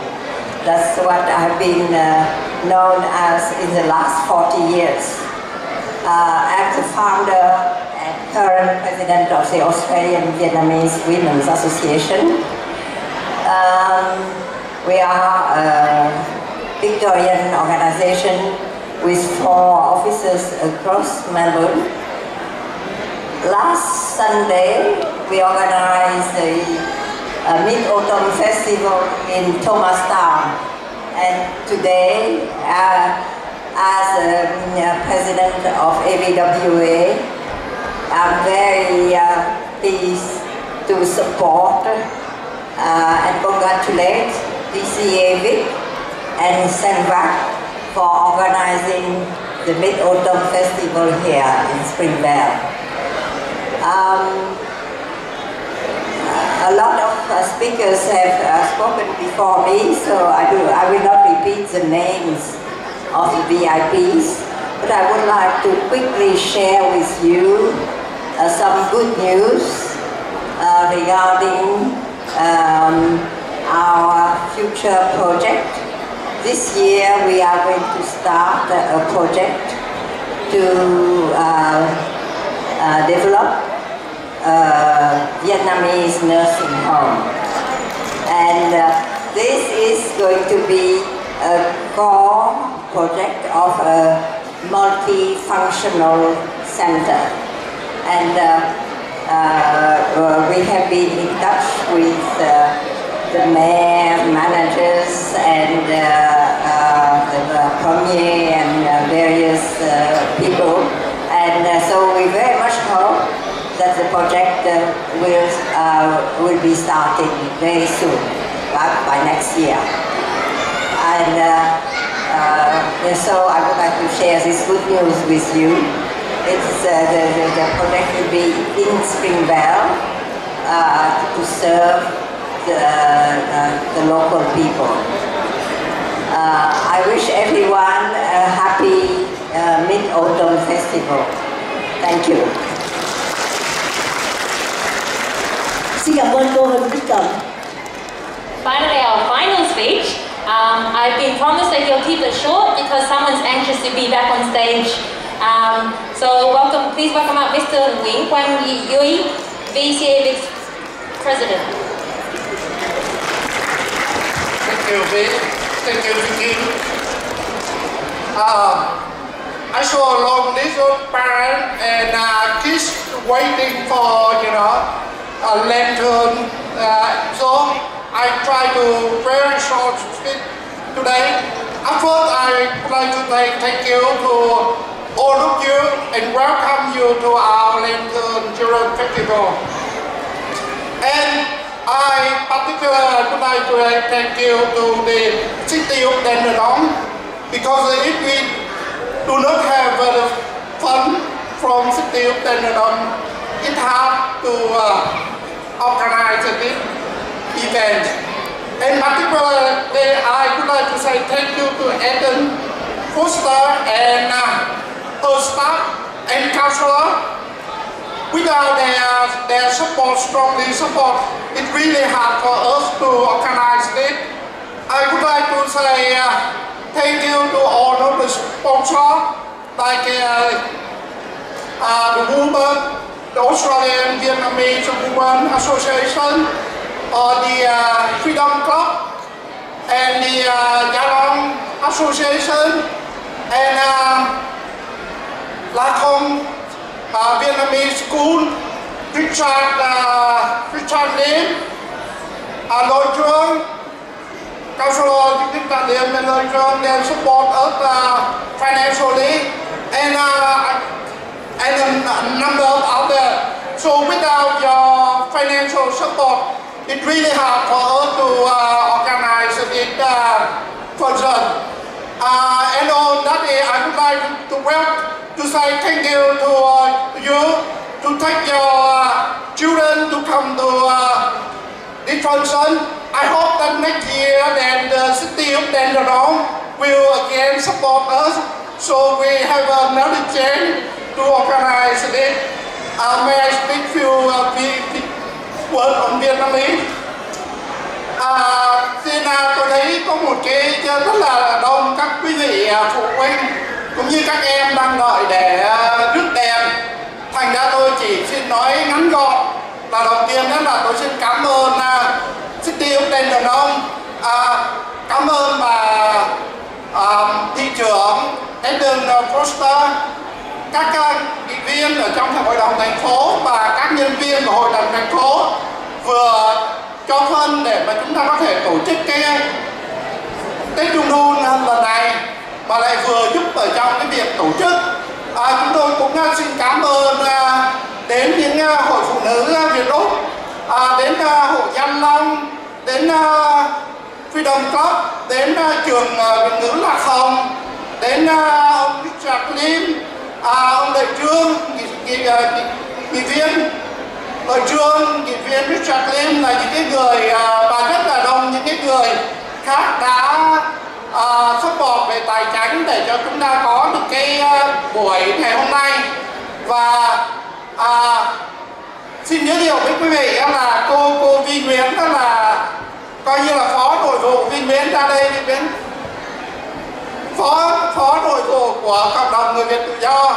That's what I've been known as in the last 40 years. I'm the founder and current president of the Australian Vietnamese Women's Association. We are a Victorian organization with 4 offices across Melbourne. Last Sunday, we organized the Mid-Autumn Festival in Thomastown, and today, as president of AVWA, I'm very pleased to support and congratulate VCA Vic and SEMVAC for organizing the Mid-Autumn Festival here in Springvale. A lot of speakers have spoken before me, so I will not repeat the names of the VIPs, but I would like to quickly share with you some good news regarding our future project. This year we are going to start a project to develop Vietnamese nursing home, and this is going to be a core project of a multifunctional center. And we have been in touch with the mayor, managers, and the premier and various people. And so we very much hope that the project will be starting very soon, by next year. And so I would like to share this good news with you. It's the project will be in Springvale to serve the local people. I wish everyone a happy Mid-Autumn Festival. Thank you. Xin cảm ơn cô Huỳnh Bích Cẩm. Finally, our final speech. I've been promised that you'll keep it short because someone's anxious to be back on stage. So welcome, please welcome up Mr. Nguyễn Quang Duy, VCA Vic President. Thank you, Vic. Thank you, Vicky. I saw a long list of parents and kids waiting for, a lantern. So I try to very short speak today. At first, I would like to thank you to all of you and welcome you to our Lantern Children Festival. And I particularly would like to thank you to the city of Dandenong, because if we do not have the fund from city of Dandenong, it's hard to organize this event. And particularly, I would like to say thank you to Eden Foster and her staff and counselor. Without their support, strongly support, it's really hard for us to organize this. I would like to say thank you to all of the sponsors, like the women, the Australian Vietnamese Women Association, or the Freedom Club, and the Yalong Association, and Lathong Vietnamese School, Richard Lim, Lôi Trương, Councilor Richard Lim and Lôi Trương, they support us financially, and a number of others. So without your financial support, it's really hard for us to organize this function. And on that day, I would like to say thank you to you to take your children to come to this function. I hope that next year that the city of Dandenong will again support us, so we have another chance to organize this. May I speak few words on Vietnamese? Xin tôi thấy có một cái rất là đông các quý vị phụ huynh cũng như các em đang đợi để rước đèn. Thành ra tôi chỉ xin nói ngắn gọn là đầu tiên đó là tôi xin cảm ơn City of Dandenong, cảm ơn bà thị trưởng Eden Foster, các nghị viên ở trong hội đồng thành phố và các nhân viên của hội đồng thành phố vừa cho phân để mà chúng ta có thể tổ chức cái Tết Trung Thu lần này, mà lại vừa giúp ở trong cái việc tổ chức. Chúng tôi cũng xin cảm ơn đến những hội phụ nữ Việt Úc, đến hội Danh Long, đến Freedom Club, đến trường Việt ngữ Lạc Hồng, đến ông Richard Lim, ông Đại Trương, nghị viên Đại Trương, nghị viên Richard Lim là những cái người và rất là đông những cái người khác đã support về tài chính để cho chúng ta có được cái buổi ngày hôm nay. Và xin giới thiệu với quý vị là cô Vi Nguyễn, đó là coi như là phó nội vụ. Vi Nguyễn ra đây, Vi Nguyễn, phó nội vụ của cộng đồng người Việt tự do.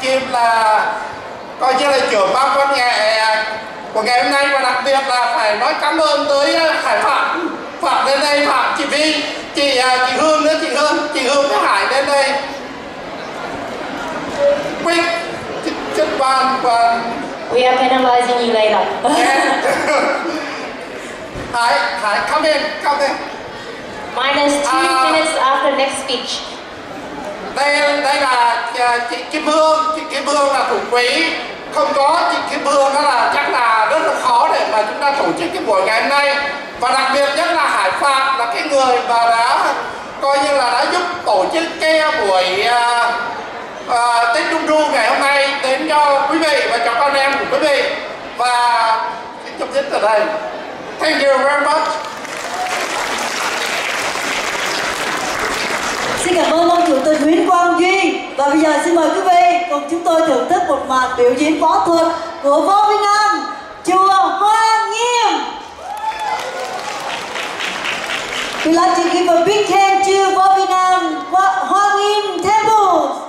Kim là coi như là trưởng ban văn nghệ của ngày hôm nay, và đặc biệt là phải nói cảm ơn tới Hải Phạm Phạm đến đây, Phạm, chị Vi, chị Hương nữa, chị Hương với Hải đến đây. Quick, chất ban và... We are penalizing you later. Hải, come in. Minus 2 minutes after next speech. Đây là chị Kim Hương là thủ quỹ. Không có chị Kim Hương đó là chắc là rất là khó để mà chúng ta tổ chức cái buổi ngày hôm nay. Và đặc biệt nhất là Hải Phạm là cái người mà đã coi như là đã giúp tổ chức cái buổi Tết Trung Thu ngày hôm nay đến cho quý vị và cho con em của quý vị. Và xin chúc dứt ở đây. Thank you very much. Xin cảm ơn ông chủ tịch Nguyễn Quang Duy. Và bây giờ xin mời quý vị cùng chúng tôi thưởng thức một màn biểu diễn võ thuật của Võ Vinh An, chùa Hoa Nghiêm. We'd like to give a big hand to Võ Vinh An, Hoa Nghiêm Temple.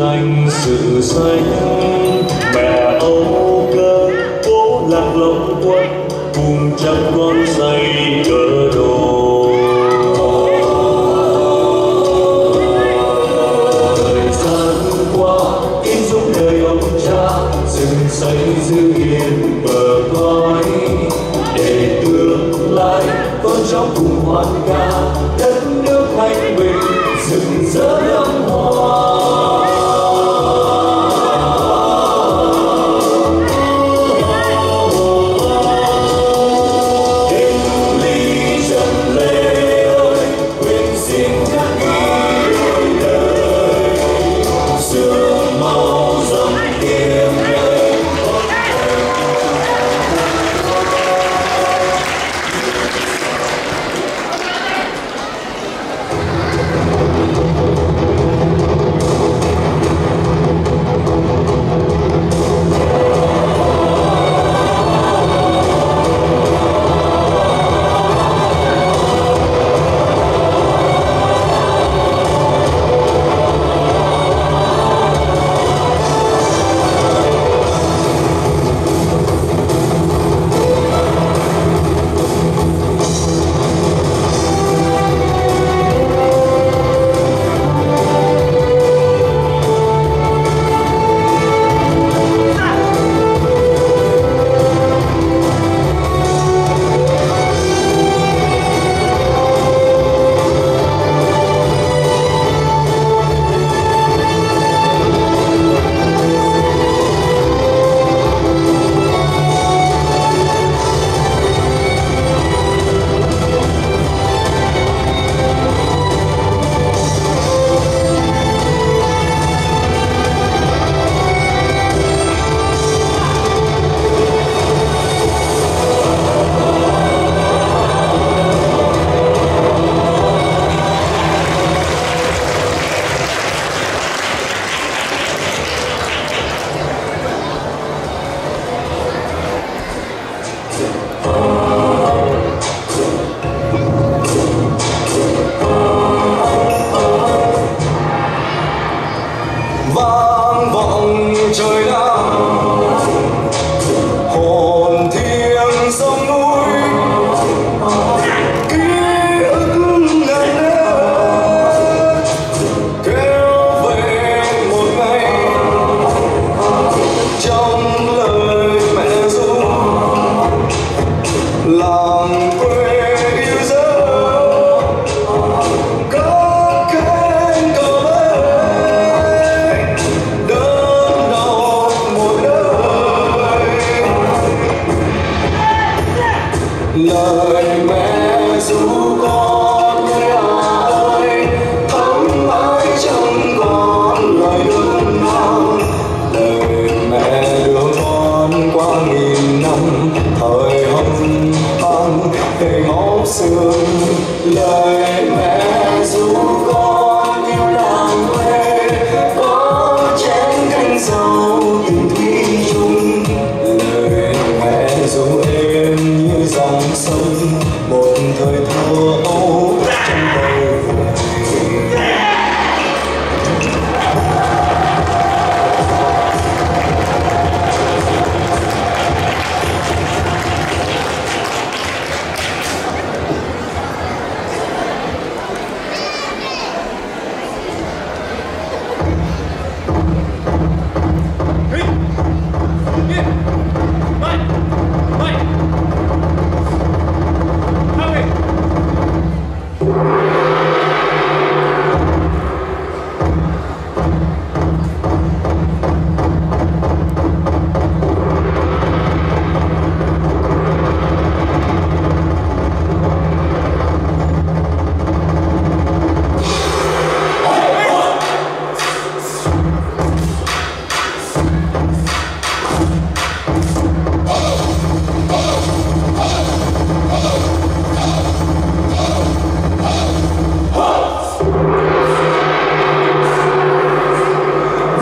danh sự xanh. Mẹ âu cơ bố lạc long quân cùng chắc con say cờ đồ. Thời gian qua in dũng đời ông cha, rừng xanh giữ yên bờ cõi. Để tương lai con cháu cùng hoan ca, đất nước thanh bình rực rỡ đơm hoa.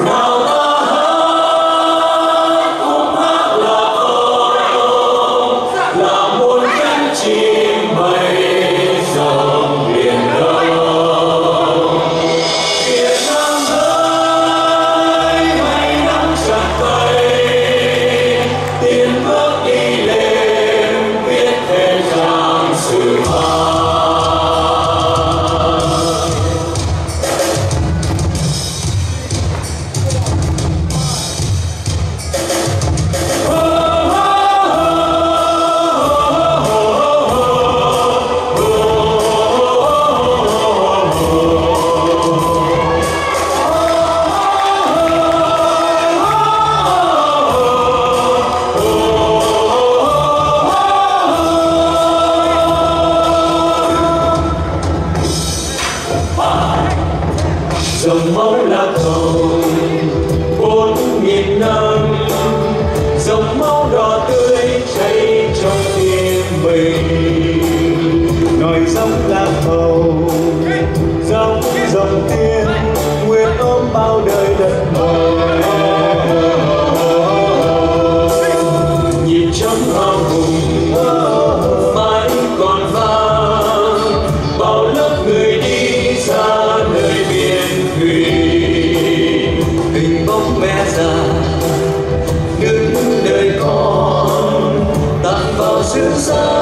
Now nghìn năm, dòng máu đỏ tươi cháy trong tim mình. Nói dòng lạc hầu, dòng dòng tiên nguyện ôm bao đời đất mời. Nhịp trống hào hùng mãi còn vang, bao lớp người đi ra nơi biển thủy. Hình bóng mẹ già đứng đời con tặng vào xương sai.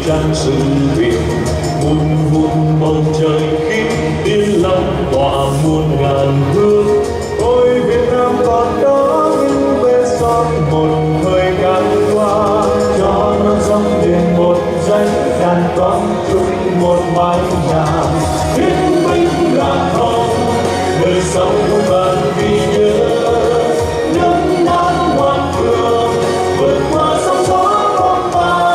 trang sự việc muôn muôn bầu trời khiếp tiên lắm tỏa muôn ngàn hương. Ôi Việt Nam còn đó những vết son một thời ngàn qua, cho non sông đền một danh đàn con chung một mái nhà. Hiến binh gạt hồng đời sau muôn vàn ghi nhớ, nước non ngoan cường vượt qua sóng gió phong ba,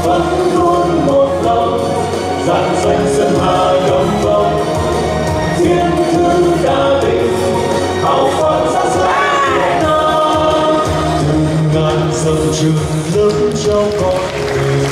vẫn luôn một lòng dàn xanh sơn hà đồng vọng. Thiên thư đã định hào quang sáng sáng Việt Nam, từng ngàn dặm trường lớn cho con người.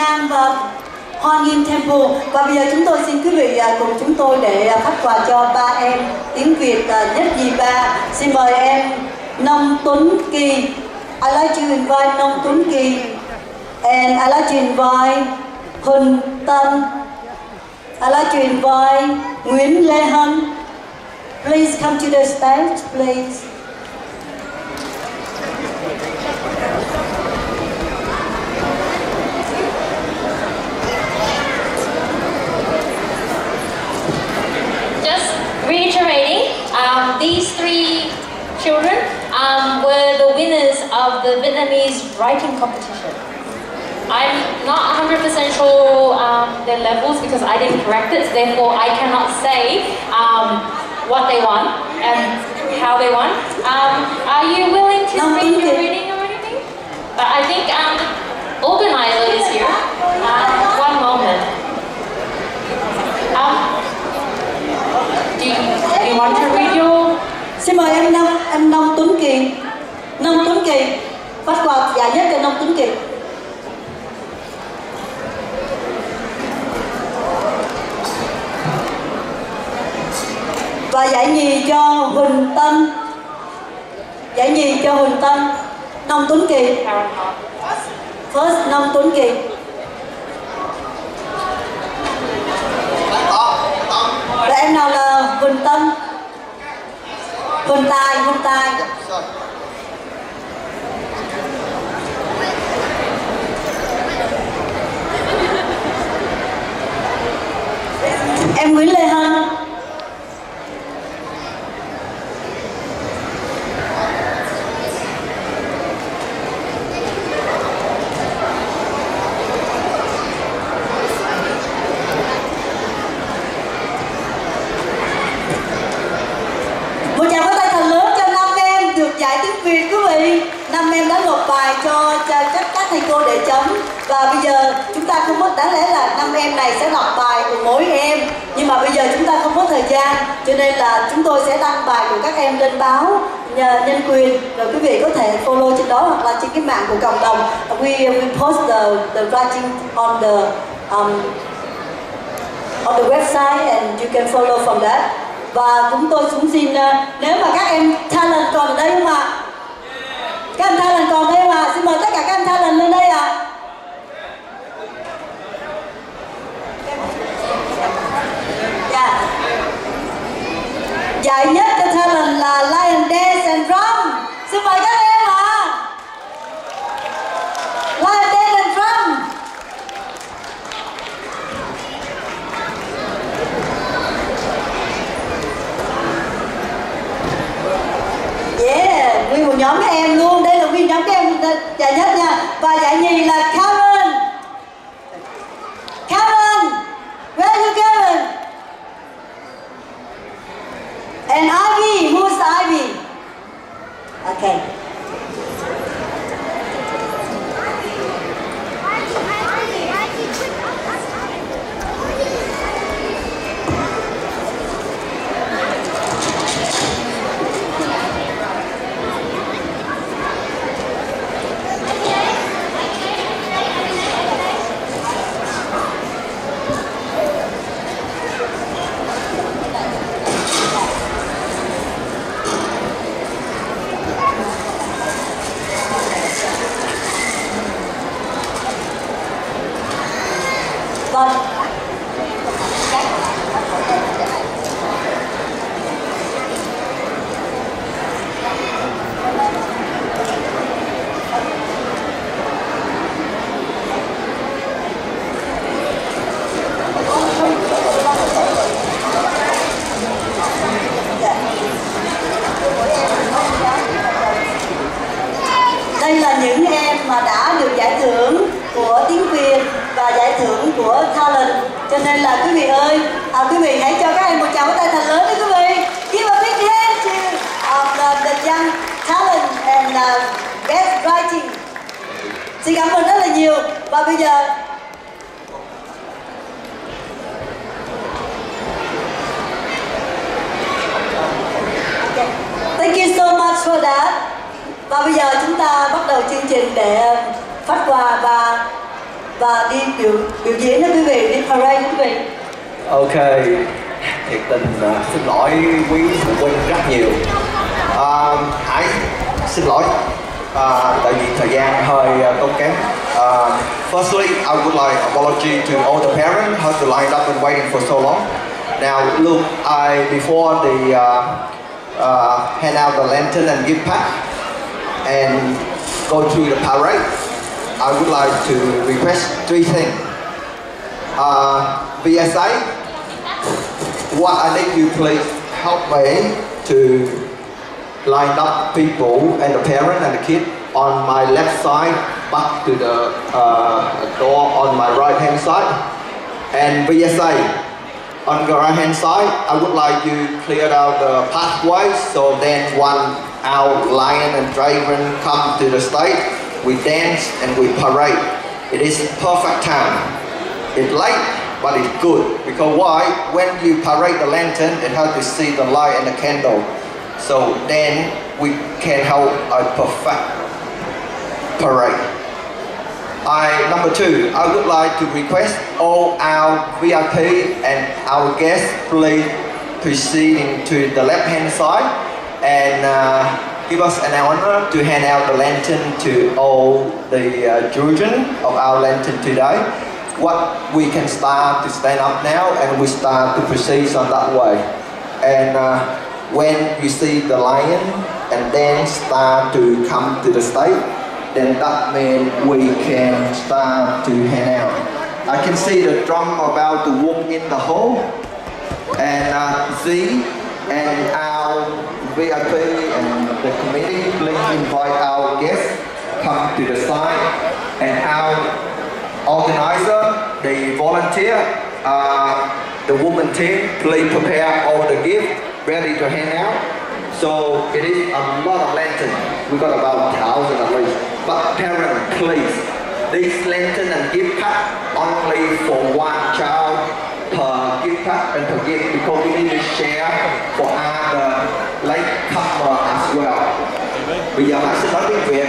nhang và Hoa Nghiêm Temple. Và bây giờ chúng tôi xin quý vị cùng chúng tôi để phát quà cho ba em tiếng Việt nhất nhì ba. Xin mời em Nông Tuấn Kỳ. I'd like to invite Nông Tuấn Kỳ and I'd like to invite Huỳnh Tân. I'd like to invite Nguyễn Lê Hân. Please come to the stage, please. Reiterating, these three children were the winners of the Vietnamese writing competition. I'm not 100% sure their levels because I didn't correct it, therefore I cannot say what they won and how they won. Are you willing to read your reading or anything? But I think the organizer is here. One moment. Do you want to read your... Xin mời em Nông Tuấn Kỳ. Nông Tuấn Kỳ, phát quà giải nhất cho Nông Tuấn Kỳ. Và giải nhì cho Huỳnh Tân. Giải nhì cho Huỳnh Tân. Nông Tuấn Kỳ. First, Nông Tuấn Kỳ. Và em nào là Huỳnh Tân? Huỳnh Tài. Em Nguyễn Lê Hân. Năm em đã nộp bài cho các thầy cô để chấm. Và bây giờ chúng ta không có, đáng lẽ là 5 em này sẽ đọc bài của mỗi em, nhưng mà bây giờ chúng ta không có thời gian, cho nên là chúng tôi sẽ đăng bài của các em lên báo nhân quyền, rồi quý vị có thể follow trên đó hoặc là trên cái mạng của cộng đồng. We post the writing on the website and you can follow from that. Và chúng tôi cũng xin, nếu mà các em talent còn ở đây không ạ? Các em talent còn đây mà, xin mời tất cả các em talent lên đây ạ. Giải nhất cho talent là Lion Dance and Drum. Xin mời các em ạ. Lion Dance and Drum. Yeah, nguyên một nhóm các em luôn. Đây là nguyên nhóm các em giải nhất nha. Và giải nhì là Karen. Karen, where are you Karen? And Ivy, who's Ivy? Okay. Vâng. Đây là những em mà đã được giải thưởng của tiếng Việt và giải thưởng của talent, cho nên là quý vị ơi, quý vị hãy cho các em một tràng tay thật lớn đi quý vị. Give a big hand to the young talent and best writing. Xin cảm ơn rất là nhiều. Và bây giờ thank you so much for that. Và bây giờ chúng ta bắt đầu chương trình để phát quà. Và và đi biểu diễn đó quý vị, đi parade đó quý vị. Ok, thiệt tình xin lỗi quý phụ huynh rất nhiều. Hải xin lỗi tại vì thời gian hơi tốn kém. Firstly, I would like apology to all the parents who had to line up and waiting for so long. Now, look, before the hand out the lantern and gift pack and go through the parade, I would like to request 3 things. VSA, what I need you please help me to line up people and the parent and the kid on my left side back to the door on my right hand side. And VSA, on the right hand side, I would like you clear out the pathway so then one our lion and dragon come to the stage, we dance and we parade. It is perfect time. It's late, but it's good. Because why? When you parade the lantern, it has to see the light and the candle. So then we can have a perfect parade. Number 2, I would like to request all our VIP and our guests please proceeding to the left hand side and give us an honor to hand out the lantern to all the children of our lantern today. What we can start to stand up now and we start to proceed on that way. And when you see the lion and then start to come to the stage, then that means we can start to hand out. I can see the drum about to walk in the hall, and Z and our VIP and the committee, please invite our guests come to the side, and our organizer, the volunteer, the woman team, please prepare all the gifts ready to hand out. So it is a lot of lanterns. We got about 1,000 at least. But parents, please, this lantern and gift pack only for one child per gift pack and per gift because we need to share for other late comer as well. Bây giờ Hải xin nói tiếng Việt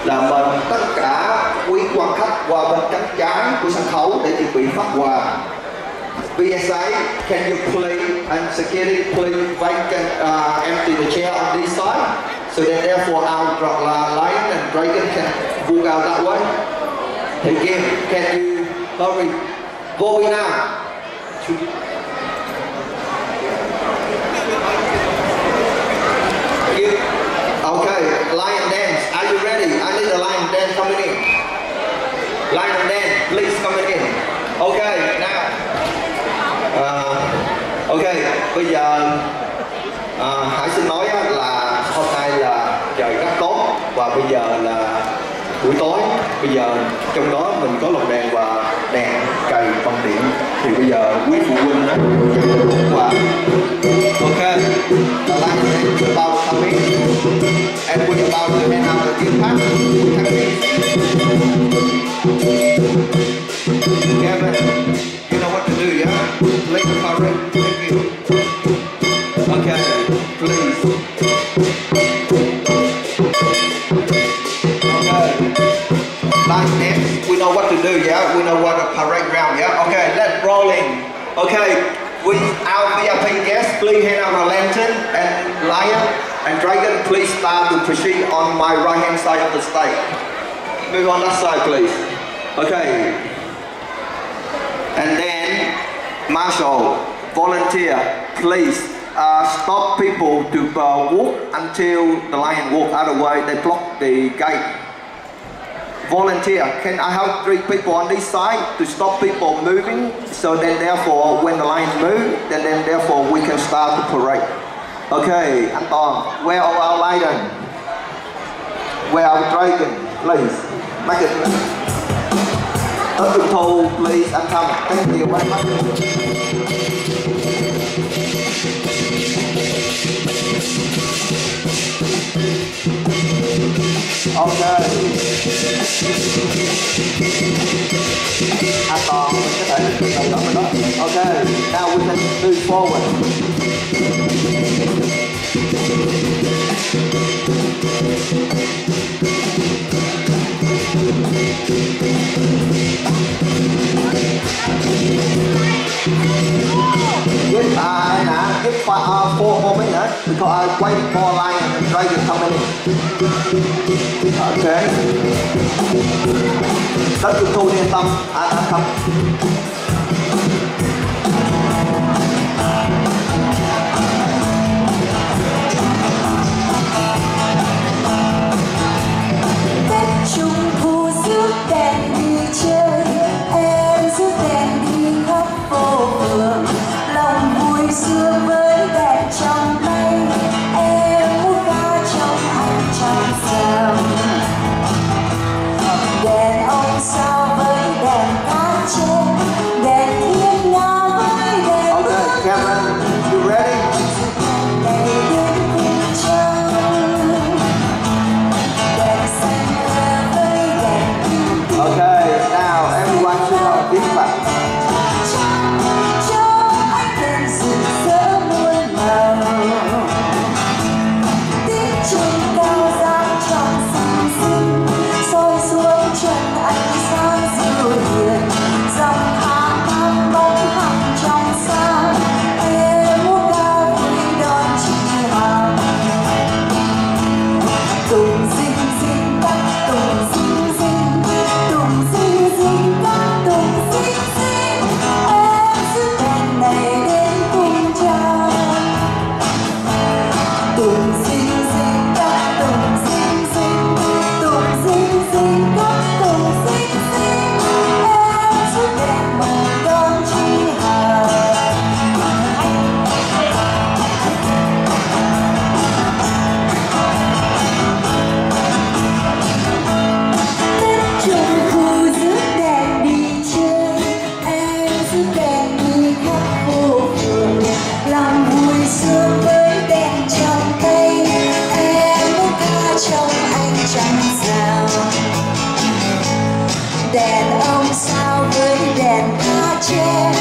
là mời tất cả quý quan khách qua bên cánh trái của sân khấu để chuẩn bị phát quà. BSA, can you please, and security, please empty the chair on this side, so that therefore our lion and dragon can walk out that way. Again, can you hurry? Go in now. Okay, lion dance. Are you ready? I need the lion dance coming in. Lion dance, please coming in. Okay, now. Ok, bây giờ Hải xin nói là hôm nay là trời rất tốt và bây giờ là buổi tối. Bây giờ trong đó mình có lồng đèn và đèn cày bằng điện. Thì bây giờ quý phụ huynh đó và ok, the light is about coming and we're about to hand out the gift pack. Kevin, you know what to do, yeah? Lead the parade. Thank you. Okay, please. Okay. Like this, we know what to do, yeah? We know what a parade round, yeah? Okay, let's rolling. Okay, with our VIP guests, please hand out a lantern and lion and dragon. Please start to proceed on my right hand side of the stage. Move on that side, please. Okay. And then, Marshall, volunteer, please stop people to walk until the lion walk out of the way. They block the gate. Volunteer, can I help 3 people on this side to stop people moving? So then therefore, when the lion move, then therefore we can start the parade. Okay, Anton, where are our lion? Where are our dragon? Please, make it. Tết Trung Thu, please, anh Tham. Thank you very much. Okay. An toàn, mình có thể được đầu động đó. Okay, now we can move forward. because I'm waiting for lion and dragon coming in. Okay. Tết Trung Thu yên tâm, anh không. Tết Trung Thu rước đèn đi chơi, em rước đèn đi khắp phố phường, lòng vui xưa với đèn trong tay, em múa ca trong anh trong sao. Đèn ông sao với đèn cá chê, đèn thiên nga với đèn Okay, Cameron, you ready? này đến cùng trăng, đèn xanh với đèn kim. Okay, now everyone should know this part. Cho anh đèn rực rỡ muôn màu, tiết trên cao dáng tròn xinh xinh, soi xuống chân ánh sáng dịu hiền, dòng tháng năm bóng hằng trong sáng, em múa ca vui đón chị Hằng. Tùng dinh dinh các tùng dinh dinh, tùng dinh dinh các tùng dinh dinh, em rước đèn này đến cùng trăng. Tùng dinh dinh các tùng dinh dinh, tùng dinh dinh các tùng dinh dinh, em rước đèn mừng đón chị Hằng. Tết Trung Thu rước đèn đi chơi, em rước đèn đi khắp phố phường, lòng vui sướng với đèn trong tay, em múa ca trong ánh trăng sao. Đèn ông sao với đèn cá chê,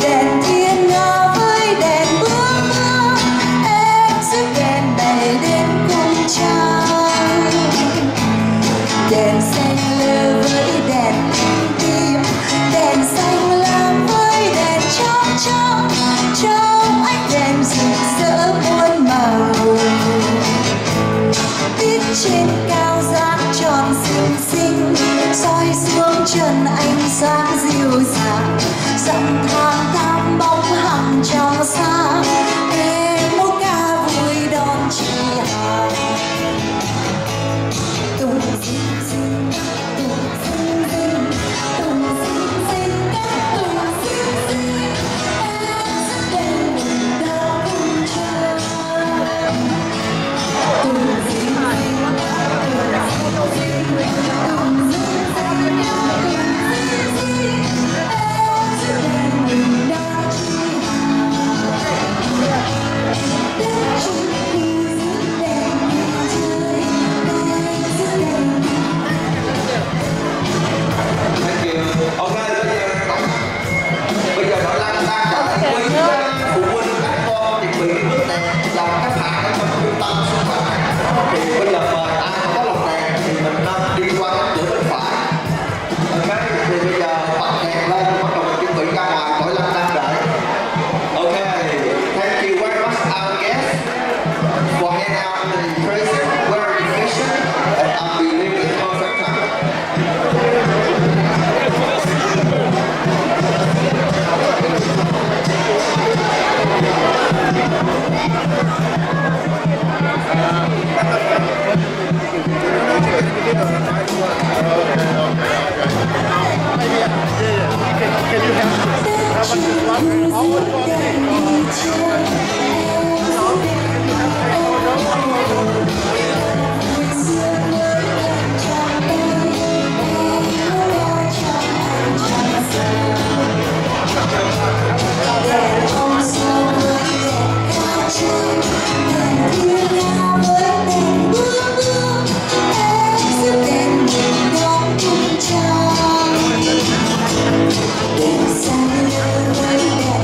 đèn thiên nga với đèn bướm bướm, em rước đèn này đến cùng trăng. Đèn xanh lơ với đèn kim tím, đèn xanh lam với đèn trong trong, trong ánh đèn rực rỡ muôn màu. Tiết trên cao dáng tròn xinh xinh, soi xuống chân ánh sáng dịu dàng, dặm tháng tám bóng hằng trong sáng, em múa ca vui đón chị Hằng. Tùng dinh dinh, tùng dinh dinh, tùng dinh dinh các tùng dinh dinh, em rước đèn mừng đón cùng trăng. Tùng dinh dinh, tùng dinh dinh, tùng dinh dinh các tùng dinh dinh, em rước đèn mừng đón chị Hằng. Tết Trung Thu rước đèn đi chơi, em rước đèn đi. Thank you. Okay, bây giờ đội Lan đang đợi quý phụ huynh các con chuẩn bị bước đèn làm các bạn ở trong trung tâm xung quanh. Thì bây giờ mời ai có lồng đèn thì mình nên đi qua các cửa bên phải. Okay, thì bây giờ bật đèn lên, bắt đầu mình chuẩn bị ra ngoài, đội Lan đang đợi. Okay, thank you very much our guests for hanging out in the place very efficient and unbelievably perfect time. Đèn xanh lơ với đèn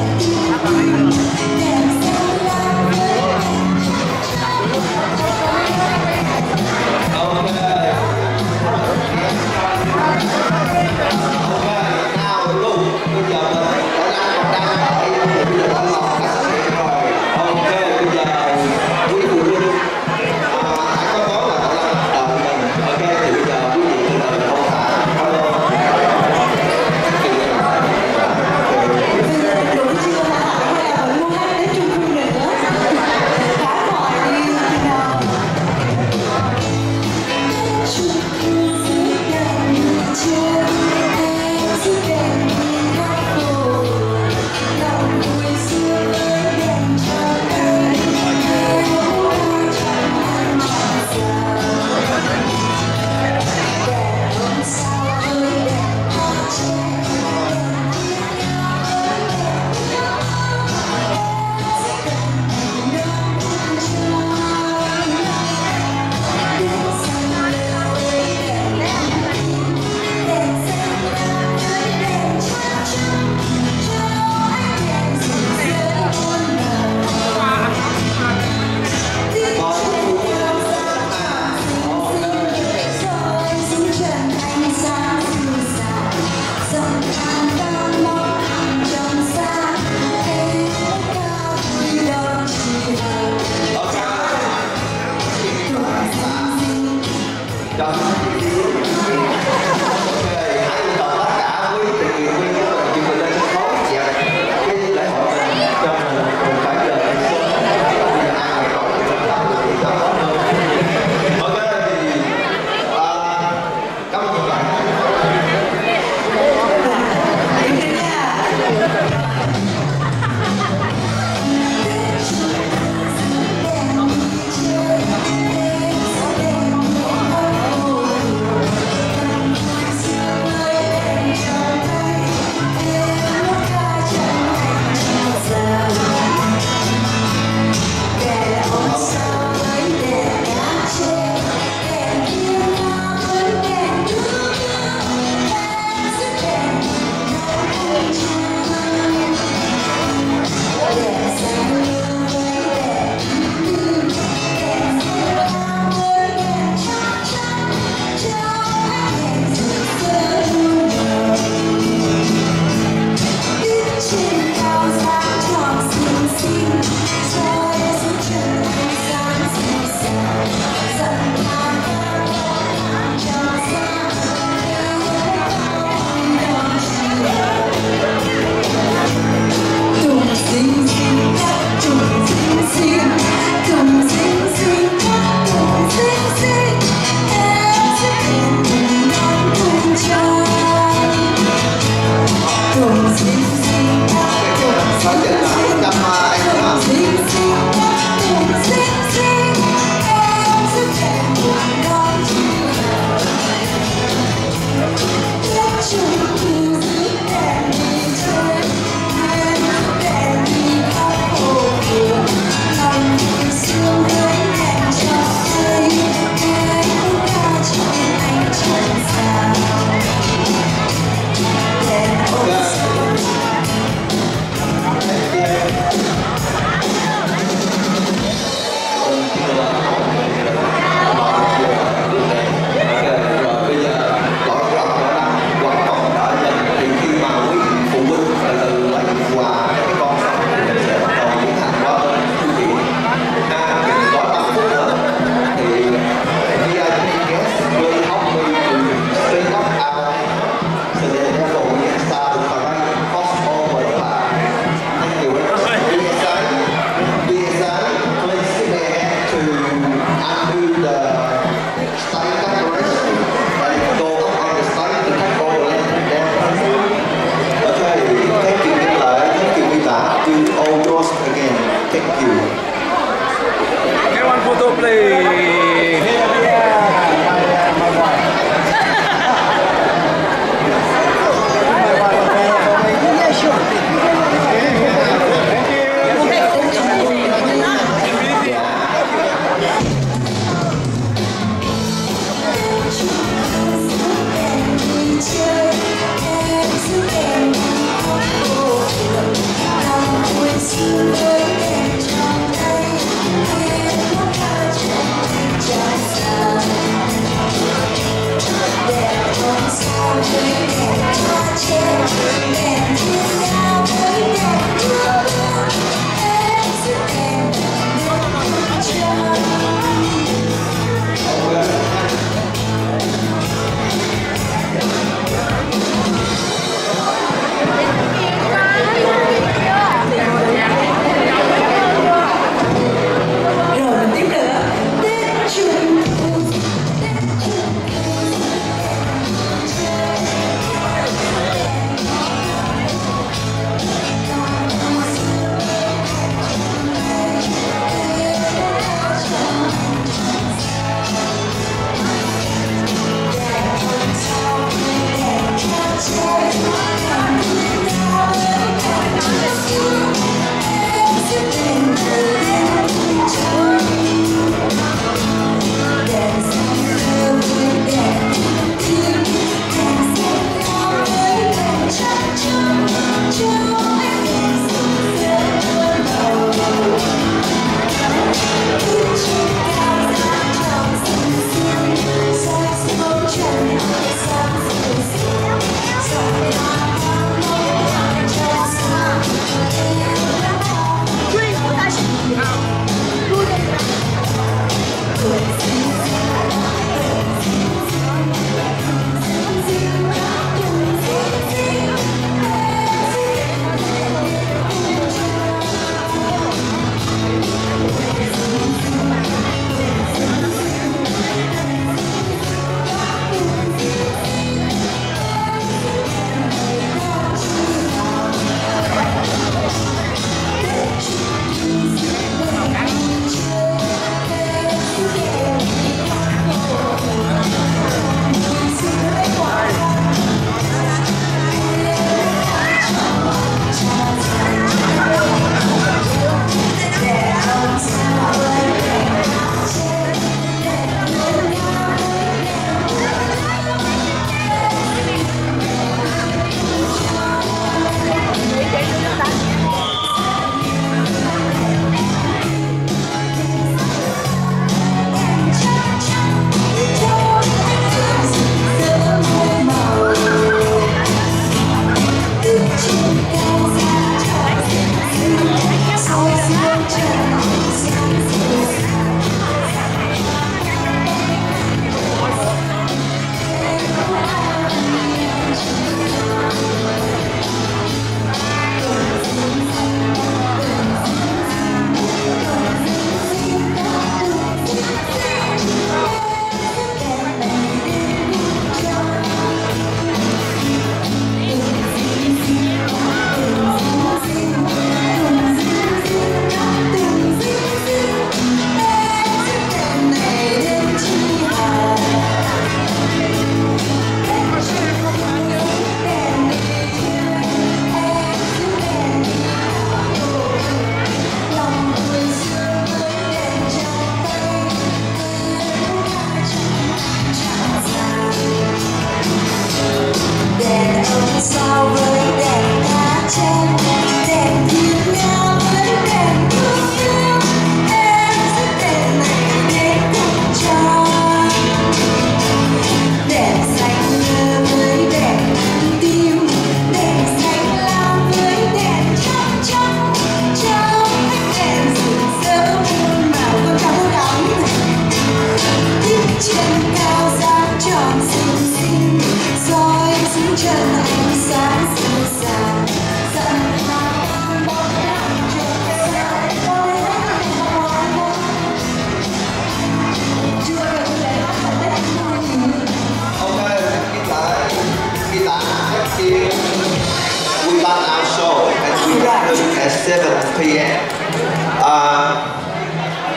At 7 p.m.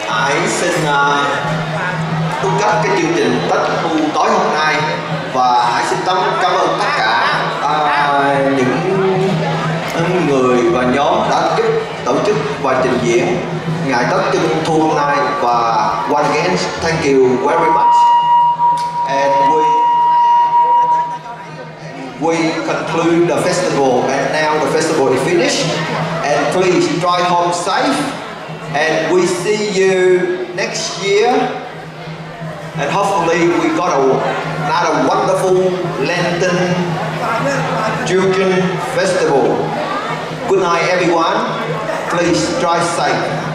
Hải xin cung cấp cái chương trình Tết Trung Thu tối hôm nay, và Hải xin cảm ơn tất cả những người và nhóm đã tổ chức và trình diễn ngày Tết Trung Thu hôm nay. Và once again, thank you very much. And we conclude the festival, and now the festival is finished. And please drive home safe, and we see you next year. And hopefully we got another wonderful Lenten children festival. Good night, everyone. Please drive safe.